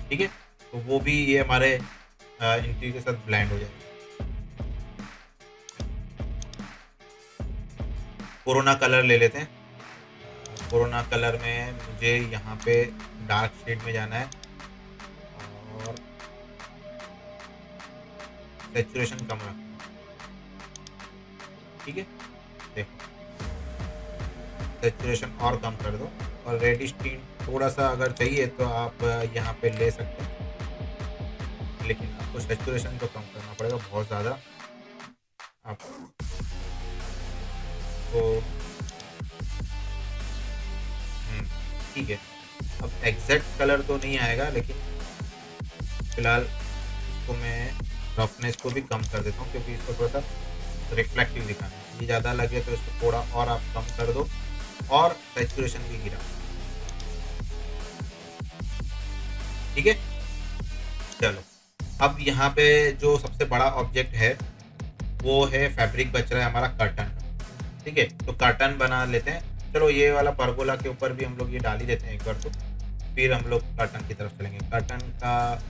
ठीक है। तो वो भी ये हमारे इंटीरियर के साथ ब्लेंड हो जाएगा। कोरोना कलर ले लेते हैं। कोरोना कलर में मुझे यहाँ पे डार्क शेड में जाना है और सैचुरेशन कम रखना है, ठीक है। देखो सैचुरेशन और कम कर दो, और रेडिश टीन थोड़ा सा अगर चाहिए तो आप यहाँ पे ले सकते हैं, लेकिन आपको सैचुरेशन तो कम करना पड़ेगा बहुत ज़्यादा आपको। तो ठीक है, अब एग्जैक्ट कलर तो नहीं आएगा, लेकिन फिलहाल इसको मैं रफनेस को भी कम कर देता हूँ, क्योंकि इसको थोड़ा सा रिफ्लेक्टिव दिखाना है। ये ज़्यादा लगे तो इसको थोड़ा और आप कम कर दो, और सैचुरेशन भी गिरा। ठीक है, चलो अब यहाँ पे जो सबसे बड़ा ऑब्जेक्ट है वो है फैब्रिक, बच रहा है हमारा कर्टन। ठीक है, तो कर्टन बना लेते हैं। चलो ये वाला परगोला के ऊपर भी हम लोग ये डाल ही देते हैं एक बार, तो फिर हम लोग कर्टन की तरफ चलेंगे। कर्टन का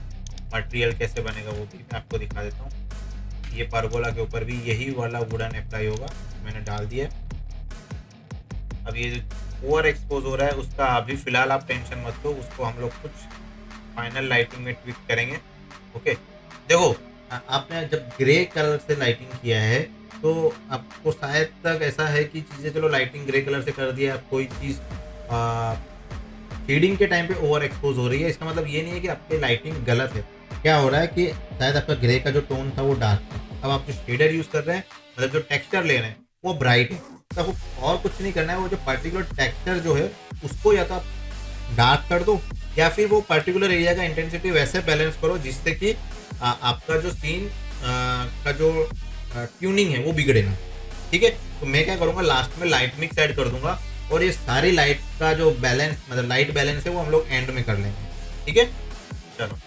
मटेरियल कैसे बनेगा वो भी मैं आपको दिखा देता हूँ। ये परगोला के ऊपर भी यही वाला वुडन अप्लाई होगा, मैंने डाल दिया। अब ये जो ओवर एक्सपोज हो रहा है उसका अभी फ़िलहाल आप टेंशन मत लो, उसको हम लोग कुछ फाइनल लाइटिंग में ट्विक करेंगे। ओके, देखो आपने जब ग्रे कलर से लाइटिंग किया है तो आपको शायद तक ऐसा है कि चीज़ें, चलो लाइटिंग ग्रे कलर से कर दिया, कोई चीज़ शेडिंग के टाइम पे ओवर एक्सपोज हो रही है, इसका मतलब ये नहीं है कि आपकी लाइटिंग गलत है। क्या हो रहा है कि शायद आपका ग्रे का जो टोन था वो डार्क था, अब आप जो शेडर यूज़ कर रहे हैं, मतलब जो टेक्सचर ले रहे हैं वो ब्राइट है, तो आपको और कुछ नहीं करना है। वो जो पर्टिकुलर टेक्सचर जो है उसको या तो आप डार्क कर दो, या फिर वो पर्टिकुलर एरिया का इंटेंसिटी वैसे बैलेंस करो जिससे कि आपका जो सीन का जो ट्यूनिंग है वो बिगड़े ना। ठीक है, तो मैं क्या करूँगा, लास्ट में लाइट मिक्स ऐड कर दूंगा, और ये सारी लाइट का जो बैलेंस, मतलब लाइट बैलेंस है वो हम लोग एंड में कर लेंगे। ठीक है, चलो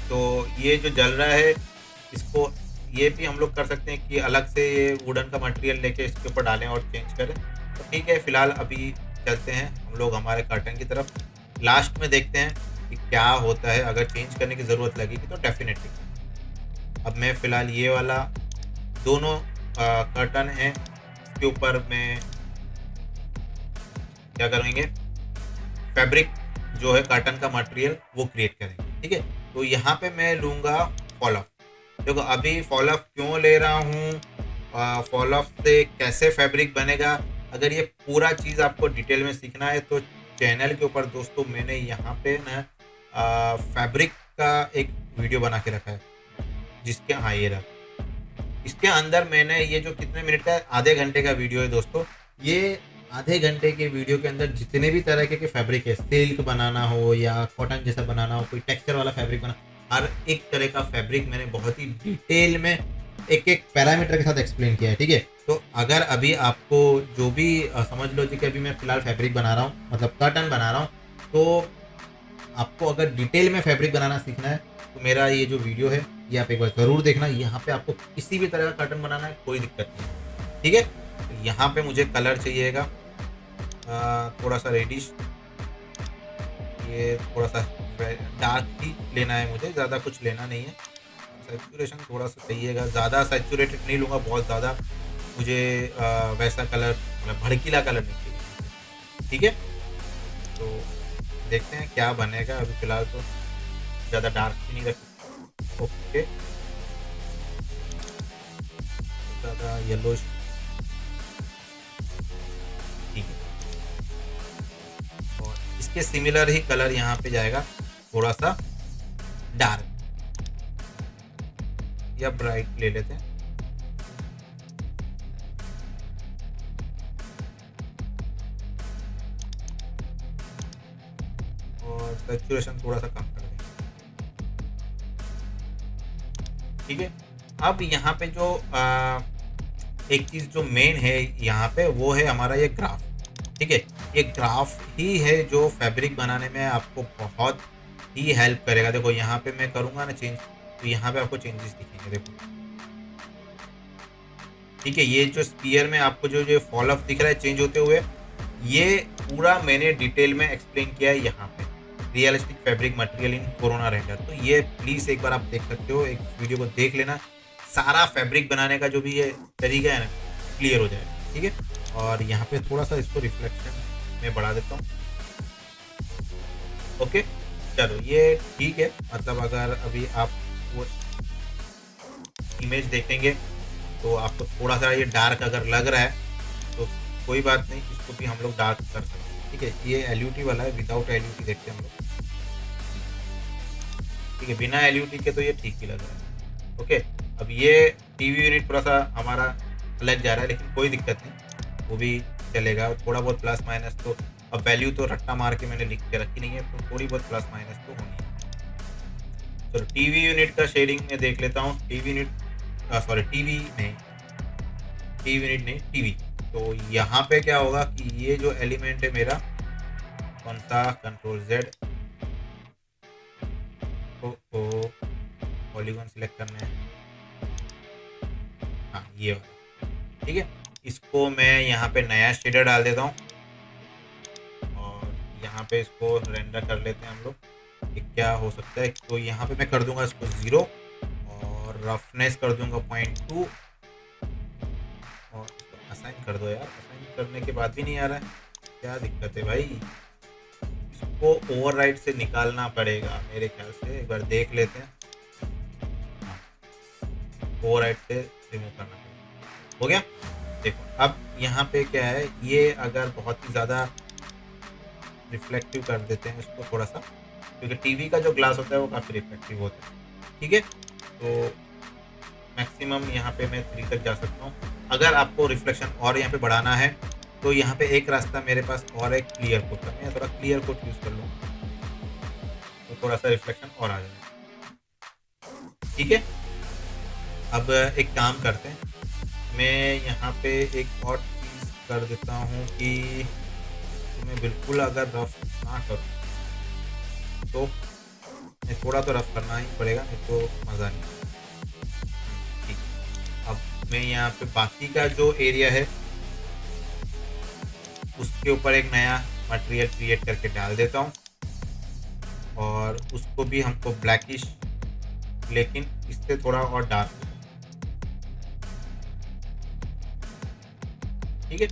तो ये जो जल रहा है इसको ये भी हम लोग कर सकते हैं कि अलग से ये वुडन का मटेरियल लेके इसके ऊपर डालें और चेंज करें। तो ठीक है, फिलहाल अभी चलते हैं हम लोग हमारे कर्टन की तरफ। लास्ट में देखते हैं कि क्या होता है, अगर चेंज करने की ज़रूरत लगेगी तो डेफिनेटली। अब मैं फ़िलहाल ये वाला दोनों कर्टन हैं, इसके ऊपर मैं क्या करेंगे, फैब्रिक जो है कर्टन का मटेरियल वो क्रिएट करेंगे। ठीक है, तो यहाँ पे मैं लूँगा फॉल ऑफ। देखो अभी फॉल ऑफ क्यों ले रहा हूँ, फॉल ऑफ से कैसे फैब्रिक बनेगा, अगर ये पूरा चीज़ आपको डिटेल में सीखना है तो चैनल के ऊपर दोस्तों मैंने यहाँ पे ना फैब्रिक का एक वीडियो बना के रखा है, जिसके हाँ ये रहा, इसके अंदर मैंने ये जो कितने मिनट का, आधे घंटे का वीडियो है दोस्तों। ये आधे घंटे के वीडियो के अंदर जितने भी तरह के फैब्रिक है, सिल्क बनाना हो या कॉटन जैसा बनाना हो, कोई टेक्सचर वाला फैब्रिक बना, हर एक तरह का फैब्रिक मैंने बहुत ही डिटेल में एक एक पैरामीटर के साथ एक्सप्लेन किया है। ठीक है, तो अगर अभी आपको जो भी समझ लो जी कि अभी मैं फिलहाल फैब्रिक बना रहा हूँ, मतलब कर्टन बना रहा हूँ, तो आपको अगर डिटेल में फैब्रिक बनाना सीखना है तो मेरा ये जो वीडियो है ये आप एक बार ज़रूर देखना। यहाँ पे आपको किसी भी तरह का कर्टन बनाना है, कोई दिक्कत नहीं। ठीक है, तो यहाँ पे मुझे कलर चाहिएगा थोड़ा सा रेडिश, ये थोड़ा सा डार्क ही लेना है मुझे, ज़्यादा कुछ लेना नहीं है। सैचुरेशन थोड़ा सा चाहिएगा, ज़्यादा सैचुरेटेड नहीं लूँगा, बहुत ज़्यादा मुझे वैसा कलर, मतलब भड़कीला कलर नहीं चाहिए। ठीक है, तो देखते हैं क्या बनेगा। अभी फ़िलहाल तो ज़्यादा डार्क भी नहीं रख, ओके, ज़्यादा येलो, ठीक है, और इसके सिमिलर ही कलर यहाँ पे जाएगा, थोड़ा सा डार्क या ब्राइट ले लेते हैं। और सैचुरेशन थोड़ा सा कम कर देंगे। ठीक है, अब यहाँ पे जो एक चीज़ जो मेन है यहाँ पे वो है हमारा ये ग्राफ। ठीक है, ये ग्राफ ही है जो फैब्रिक बनाने में आपको बहुत ही हेल्प करेगा। देखो यहाँ पे मैं करूँगा ना चेंज, तो यहाँ पे आपको चेंजेस दिखेंगे, देखो। ठीक है, ये जो स्पीयर में आपको जो ये फॉल ऑफ दिख रहा है चेंज होते हुए, ये पूरा मैंने डिटेल में एक्सप्लेन किया है यहाँ पे, realistic fabric material in corona render. तो ये प्लीज़ एक बार आप देख सकते हो, एक वीडियो को देख लेना, सारा फैब्रिक बनाने का जो भी ये तरीका है ना क्लियर हो जाएगा। ठीक है, और यहाँ पे थोड़ा सा इसको रिफ्लेक्शन में बढ़ा देता हूँ। ओके, चलो ये ठीक है, मतलब अगर अभी आप वो इमेज देखेंगे तो आपको थोड़ा सा ये डार्क अगर लग रहा है तो कोई बात नहीं, इसको भी हम लोग डार्क कर सकते हैं। ठीक है, ये LUT वाला है, विदाउट LUT देखते हैं हम लोग। ठीक है, बिना LUT के तो ये ठीक ही लग रहा है। ओके, अब ये TV यूनिट थोड़ा सा हमारा अलग जा रहा है, लेकिन कोई दिक्कत नहीं, वो भी चलेगा। थोड़ा बहुत प्लस माइनस तो अब वैल्यू तो रट्टा मार के मैंने लिख के रखी नहीं है, तो थोड़ी बहुत प्लस माइनस तो होनी है। चलो टीवी यूनिट का शेडिंग में देख लेता हूँ। टीवी यूनिट सॉरी टीवी नहीं, टीवी यूनिट नहीं, टीवी। तो यहाँ पे क्या होगा कि ये जो एलिमेंट है मेरा, कौन सा, कंट्रोल जेड, तो पॉलीगॉन सिलेक्ट करना है, हाँ ये वाला, ठीक है। इसको मैं यहाँ पे नया शेडर डाल देता हूँ और यहाँ पे इसको रेंडर कर लेते हैं हम लोग कि क्या हो सकता है। तो यहाँ पे मैं कर दूंगा इसको 0 और रफनेस कर दूंगा 0.2 और इसको असाइन कर दो यार। असाइन करने के बाद भी नहीं आ रहा है, क्या दिक्कत है भाई। इसको ओवरराइड से निकालना पड़ेगा मेरे ख्याल से, एक बार देख लेते हैं। ओवरराइड से रिमूव करना पड़ेगा, हो गया। देखो अब यहाँ पे क्या है, ये अगर बहुत ही ज़्यादा रिफ्लेक्टिव कर देते हैं इसको थोड़ा सा, क्योंकि टीवी का जो ग्लास होता है वो काफ़ी रिफ्लेक्टिव होता है, ठीक है। तो मैक्सिमम यहाँ पे मैं 3 तक जा सकता हूँ। अगर आपको रिफ्लेक्शन और यहाँ पे बढ़ाना है तो यहाँ पे एक रास्ता मेरे पास और है, क्लियर कोट का। मैं थोड़ा क्लियर कोट यूज़ कर लूँ तो थोड़ा सा रिफ्लेक्शन और आ जाएगा, ठीक है। अब एक काम करते हैं, मैं यहाँ पे एक और चीज़ कर देता हूँ कि मैं बिल्कुल अगर रफ ना करूँ तो मैं थोड़ा तो रफ करना ही पड़ेगा, नहीं तो मज़ा नहीं। ठीक, अब मैं यहाँ पे बाकी का जो एरिया है उसके ऊपर एक नया मटेरियल क्रिएट करके डाल देता हूँ और उसको भी हमको ब्लैकिश, लेकिन इससे थोड़ा और डार्क, ठीक है,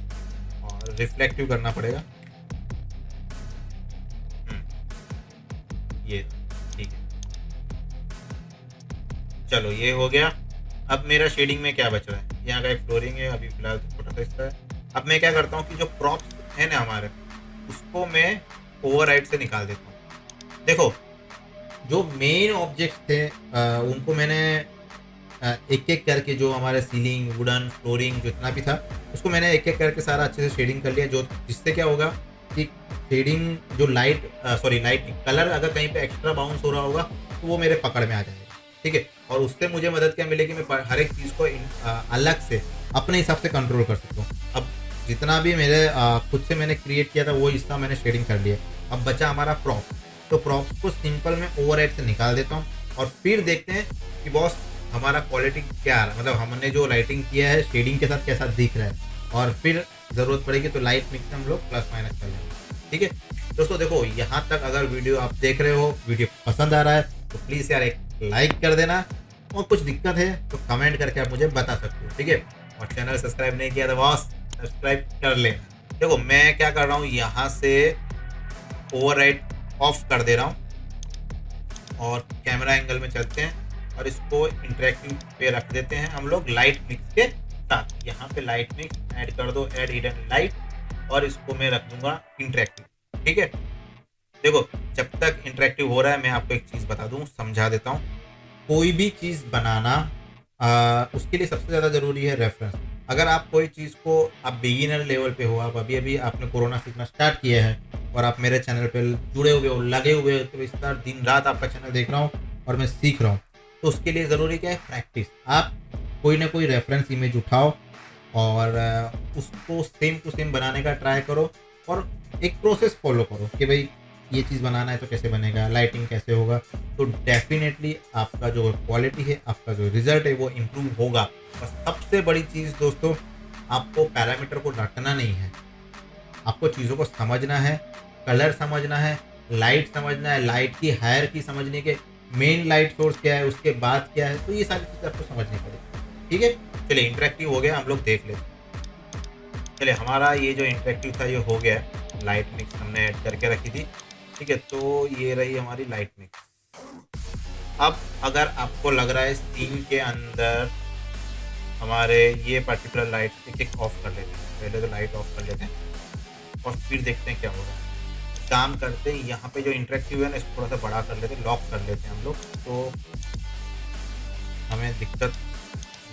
और रिफ्लेक्टिव करना पड़ेगा। ये ठीक है, चलो ये हो गया। अब मेरा शेडिंग में क्या बच रहा है, यहाँ का एक फ्लोरिंग है, अभी फिलहाल तो छोटा सा हिस्सा है। अब मैं क्या करता हूँ कि जो प्रॉप्स है ना हमारे, उसको मैं ओवरराइड से निकाल देता हूँ। देखो जो मेन ऑब्जेक्ट्स थे उनको मैंने एक एक करके, जो हमारे सीलिंग, वुडन, फ्लोरिंग जितना भी था उसको मैंने एक एक करके सारा अच्छे से शेडिंग कर लिया, जो जिससे क्या होगा कि शेडिंग जो लाइट कलर अगर कहीं पे एक्स्ट्रा बाउंस हो रहा होगा तो वो मेरे पकड़ में आ जाएगा, ठीक है। और उससे मुझे मदद क्या मिलेगी, मैं हर एक चीज़ को अलग से अपने हिसाब से कंट्रोल कर सकता हूँ। अब जितना भी मेरे खुद से मैंने क्रिएट किया था वो हिस्सा मैंने शेडिंग कर लिया। अब बचा हमारा प्रॉप, तो प्रॉप्स को सिंपल में ओवरराइड से निकाल देता हूँ और फिर देखते हैं कि बॉस हमारा क्वालिटी क्या आ रहा है, मतलब हमने जो लाइटिंग किया है शेडिंग के साथ कैसा दिख रहा है, और फिर ज़रूरत पड़ेगी तो लाइट मिक्स हम लोग प्लस माइनस कर लेंगे, ठीक है। दोस्तों देखो यहाँ तक अगर वीडियो आप देख रहे हो, वीडियो पसंद आ रहा है तो प्लीज़ यार एक लाइक कर देना, और कुछ दिक्कत है तो कमेंट करके आप मुझे बता सकते हो, ठीक है। और चैनल सब्सक्राइब नहीं किया तो बॉस सब्सक्राइब कर लेना। देखो मैं क्या कर रहा हूँ, यहाँ से ओवरराइड ऑफ कर दे रहा हूँ और कैमरा एंगल में चलते हैं और इसको इंटरेक्टिव पे रख देते हैं हम लोग लाइट मिक्स के साथ। यहाँ पे लाइट मिक्स ऐड कर दो, ऐड हिडन लाइट, और इसको मैं रख दूंगा इंटरेक्टिव, ठीक है। देखो जब तक इंटरेक्टिव हो रहा है मैं आपको एक चीज़ बता दूं, समझा देता हूँ। कोई भी चीज़ बनाना उसके लिए सबसे ज़्यादा ज़रूरी है रेफरेंस। अगर आप कोई चीज़ को आप बिगिनर लेवल पे हो, आप अभी अभी आपने कोरोना सीखना स्टार्ट किया है और आप मेरे चैनल पे जुड़े हुए हो, लगे हुए हो, तो इस बार दिन रात आपका चैनल देख रहा हूँ और मैं सीख रहा हूँ, तो उसके लिए ज़रूरी क्या है, प्रैक्टिस। आप कोई ना कोई रेफरेंस इमेज उठाओ और उसको सेम टू सेम बनाने का ट्राई करो और एक प्रोसेस फॉलो करो कि भाई ये चीज़ बनाना है तो कैसे बनेगा, लाइटिंग कैसे होगा, तो डेफिनेटली आपका जो क्वालिटी है, आपका जो रिजल्ट है वो इम्प्रूव होगा। और सबसे बड़ी चीज़ दोस्तों, आपको पैरामीटर को रटना नहीं है, आपको चीज़ों को समझना है, कलर समझना है, लाइट समझना है, लाइट की हायरार्की समझने के, मेन लाइट सोर्स क्या है, उसके बाद क्या है, तो ये सारी चीज़ें आपको समझनी पड़ेगी, ठीक है। चलिए इंटरेक्टिव हो गया, हम लोग देख लेते हैं। चलिए हमारा ये जो इंटरेक्टिव था ये हो गया, लाइट मिक्स हमने ऐड करके रखी थी, ठीक है। तो ये रही हमारी लाइट मिक्स। अब अगर आपको लग रहा है सीन के अंदर हमारे ये पर्टिकुलर लाइट एक ऑफ कर लेते हैं, पहले तो लाइट ऑफ कर लेते हैं और फिर देखते हैं क्या हो रहा है। काम करते हैं, यहाँ पे जो इंटरेक्टिव है ना इसको थोड़ा सा बड़ा कर लेते हैं, लॉक कर लेते हैं हम लोग, तो हमें दिक्कत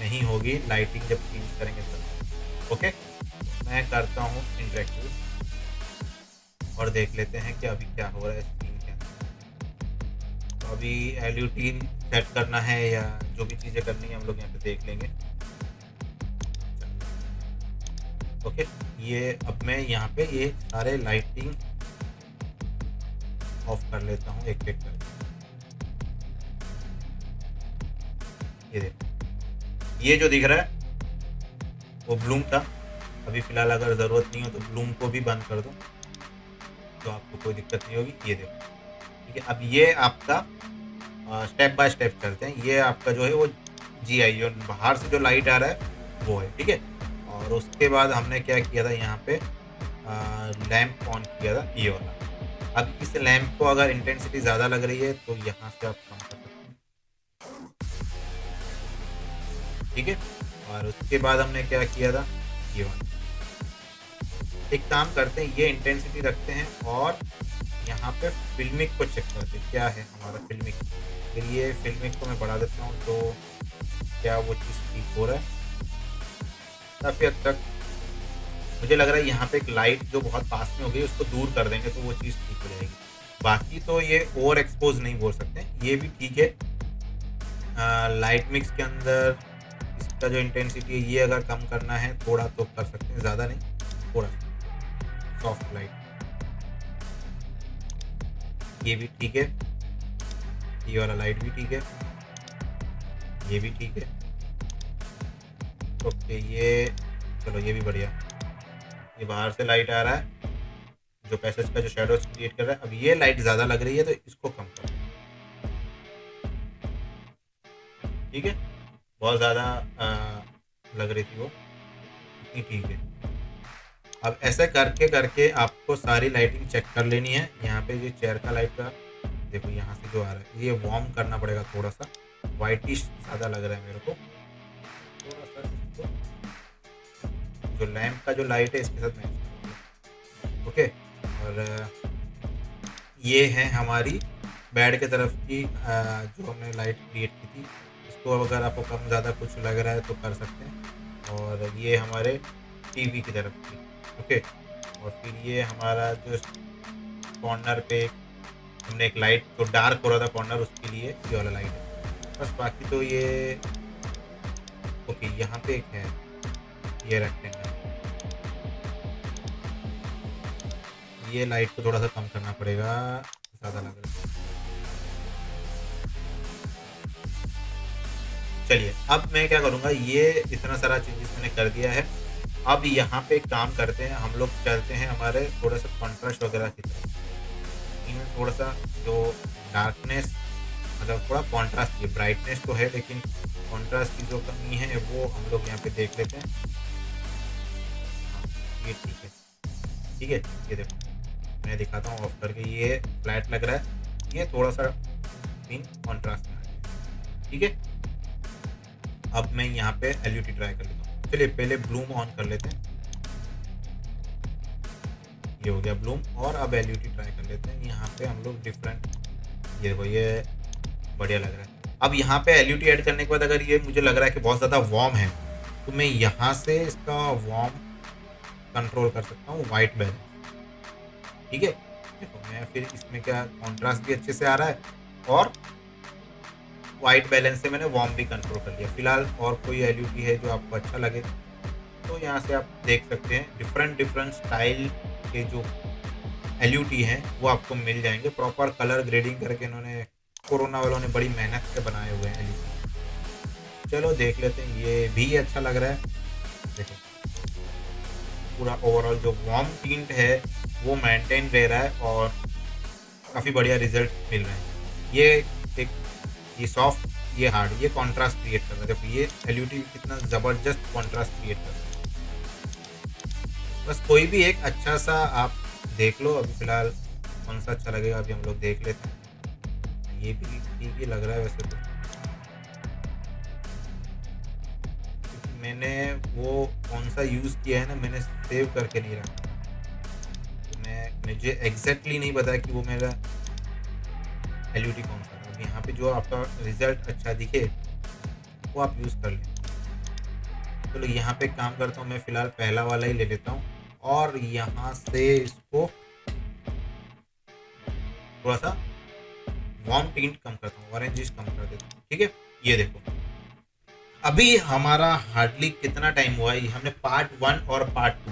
नहीं होगी लाइटिंग जब चेंज करेंगे तब। ओके मैं करता हूँ इंटरेक्टिव, और देख लेते हैं कि अभी क्या हो रहा है स्क्रीन के अंदर। तो अभी LUT सेट करना है या जो भी चीज़ें करनी है हम लोग यहाँ पे देख लेंगे। ओके, ये अब मैं यहाँ पे ये सारे लाइटिंग ऑफ कर लेता हूँ एक एक करके। ये देखो, ये जो दिख रहा है वो ब्लूम था। अभी फ़िलहाल अगर ज़रूरत नहीं हो तो ब्लूम को भी बंद कर दो तो आपको कोई दिक्कत नहीं होगी। ये देखो, ठीक है। अब ये आपका स्टेप बाय स्टेप चलते हैं। ये आपका जो है वो GI जो बाहर से जो लाइट आ रहा है वो है, ठीक है। और उसके बाद हमने क्या किया था, यहाँ पे लैंप ऑन किया था ये वाला। अब इस लैंप को अगर इंटेंसिटी ज़्यादा लग रही है तो यहाँ से आप कम कर सकते हैं, ठीक है। और उसके बाद हमने क्या किया था, ये वाला। एक काम करते हैं, ये इंटेंसिटी रखते हैं और यहाँ पे फिल्मिक को चेक करते हैं क्या है हमारा फिल्मिक। फिर ये फिल्मिक को मैं बढ़ा देता हूँ तो क्या वो चीज़ ठीक हो रहा है। काफ़ी हद तक मुझे लग रहा है यहाँ पे एक लाइट जो बहुत पास में हो गई उसको दूर कर देंगे तो वो चीज़ ठीक हो जाएगी। बाकी तो ये ओवर एक्सपोज नहीं बोल सकते, ये भी ठीक है। लाइट मिक्स के अंदर इसका जो इंटेंसिटी है ये अगर कम करना है थोड़ा तो कर सकते हैं, ज़्यादा नहीं, थोड़ा सॉफ्ट लाइट। ये भी ठीक है, ये वाला लाइट भी ठीक है, ये भी ठीक है। ओके, ये चलो ये भी बढ़िया। ये बाहर से लाइट आ रहा है जो पैसेज का जो शेडो क्रिएट कर रहा है। अब ये लाइट ज़्यादा लग रही है तो इसको कम कर, ठीक है। बहुत ज़्यादा लग रही थी वो, इतनी ठीक है। अब ऐसा करके करके आपको सारी लाइटिंग चेक कर लेनी है। यहाँ पे ये चेयर का लाइट का देखो, यहाँ से जो आ रहा है ये वार्म करना पड़ेगा थोड़ा सा, वाइटिश ज़्यादा लग रहा है मेरे को थोड़ा सा। इसको जो लैंप का जो लाइट है इसके साथ मैच, ओके। और ये है हमारी बेड के तरफ की जो हमने लाइट क्रिएट की थी। इसको अगर आपको कम ज़्यादा कुछ लग रहा है तो कर सकते हैं। और ये हमारे टीवी की तरफ की, ओके। और फिर ये हमारा जो कॉर्नर पे हमने एक लाइट जो डार्क हो रहा था कॉर्नर, उसके लिए ये वाला लाइट है बस। बाकी तो ये ओके। यहाँ पे एक है ये रेक्टेंगल, ये लाइट को थोड़ा सा कम करना पड़ेगा, ज़्यादा लग रहा है। चलिए अब मैं क्या करूँगा, ये इतना सारा चेंजेस मैंने कर दिया है। अब यहाँ पे एक काम करते हैं, हम लोग चलते हैं हमारे थोड़ा सा कॉन्ट्रास्ट वगैरह की तरफ। इनमें थोड़ा सा जो डार्कनेस मतलब थोड़ा कॉन्ट्रास्ट की, ब्राइटनेस तो है लेकिन कॉन्ट्रास्ट की जो कमी है वो हम लोग यहाँ पे देख लेते हैं। ये ठीक है, ठीक है। ये देखो मैं दिखाता हूँ ऑफ करके, ये फ्लैट लग रहा है, ये थोड़ा सा पिंक कॉन्ट्रास्ट में आ गया, ठीक है। अब मैं यहाँ पे LUT ट्राई कर लेता हूँ। चलिए पहले ब्लूम ऑन कर लेते हैं, ये हो गया ब्लूम। और अब LUT ट्राई कर लेते हैं। यहाँ पे हम लोग डिफरेंट, ये देखो ये बढ़िया लग रहा है। अब यहाँ पे LUT ऐड करने के बाद अगर ये मुझे लग रहा है कि बहुत ज़्यादा वार्म है तो मैं यहाँ से इसका वार्म कंट्रोल कर सकता हूँ, वाइट बैलेंस, ठीक है। देखो मैं फिर इसमें क्या कॉन्ट्रास्ट भी अच्छे से आ रहा है और वाइट बैलेंस से मैंने वार्म भी कंट्रोल कर लिया। फिलहाल और कोई LUT है जो आपको अच्छा लगे तो यहाँ से आप देख सकते हैं। डिफरेंट डिफरेंट स्टाइल के जो LUT हैं वो आपको मिल जाएंगे। प्रॉपर कलर ग्रेडिंग करके इन्होंने कोरोना वालों ने बड़ी मेहनत से बनाए हुए हैं LUT। चलो देख लेते हैं, ये भी अच्छा लग रहा है। देखो पूरा ओवरऑल जो वार्म टिंट है वो मेंटेन रह रहा है और काफ़ी बढ़िया रिजल्ट मिल रहे हैं। ये एक ये सॉफ्ट, ये हार्ड, ये कॉन्ट्रास्ट क्रिएट कर रहा है। देखो ये LUT कितना ज़बरदस्त कॉन्ट्रास्ट क्रिएट कर रहा है। बस कोई भी एक अच्छा सा आप देख लो। अभी फ़िलहाल कौन सा अच्छा लगेगा अभी हम लोग देख लेते हैं। ये भी ठीक ही लग रहा है वैसे तो, क्योंकि मैंने वो कौन सा यूज़ किया है ना, मैंने सेव करके नहीं रखा, तो मुझे एग्जैक्टली नहीं पता कि वो मेरा LUT कौन सा था। यहाँ पे जो आपका रिजल्ट अच्छा दिखे वो आप यूज़ कर लें। चलो यहाँ पे काम करता हूँ, मैं फ़िलहाल पहला वाला ही ले लेता हूँ और यहाँ से इसको थोड़ा सा वार्म टिंट कम करता हूँ, ऑरेंजिश कम कर देता हूँ। ठीक है, ये देखो अभी हमारा हार्डली कितना टाइम हुआ है, हमने पार्ट 1 और पार्ट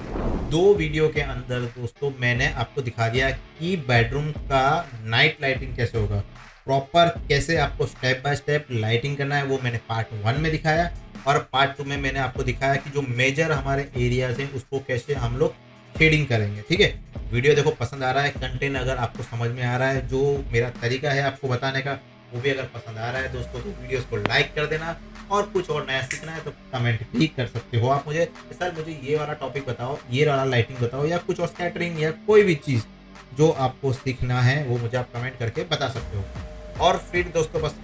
2 दो वीडियो के अंदर दोस्तों मैंने आपको दिखा दिया कि बेडरूम का नाइट लाइटिंग कैसे होगा, प्रॉपर कैसे आपको स्टेप बाय स्टेप लाइटिंग करना है, वो मैंने पार्ट 1 में दिखाया। और पार्ट 2 में मैंने आपको दिखाया कि जो मेजर हमारे एरियाज हैं उसको कैसे हम लोग शेडिंग करेंगे। ठीक है, वीडियो देखो पसंद आ रहा है, कंटेंट अगर आपको समझ में आ रहा है, जो मेरा तरीका है आपको बताने का वो भी अगर पसंद आ रहा है दोस्तों, तो वीडियोस को लाइक कर देना। और कुछ और नया सीखना है तो कमेंट भी कर सकते हो आप मुझे, सर मुझे ये वाला टॉपिक बताओ, ये वाला लाइटिंग बताओ, या कुछ और स्कैटरिंग या कोई भी चीज़ जो आपको सीखना है वो मुझे आप कमेंट करके बता सकते हो। और फिर दोस्तों बस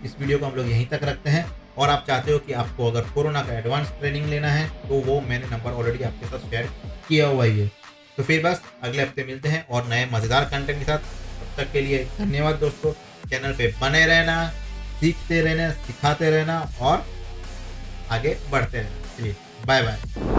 इस वीडियो को हम लोग यहीं तक रखते हैं। और आप चाहते हो कि आपको अगर कोरोना का एडवांस ट्रेनिंग लेना है तो वो मैंने नंबर ऑलरेडी आपके साथ शेयर किया हुआ ही है। तो फिर बस अगले हफ्ते मिलते हैं और नए मज़ेदार कंटेंट के साथ। तब तक के लिए धन्यवाद दोस्तों, चैनल पे बने रहना, सीखते रहना, सिखाते रहना और आगे बढ़ते रहना। चलिए बाय बाय।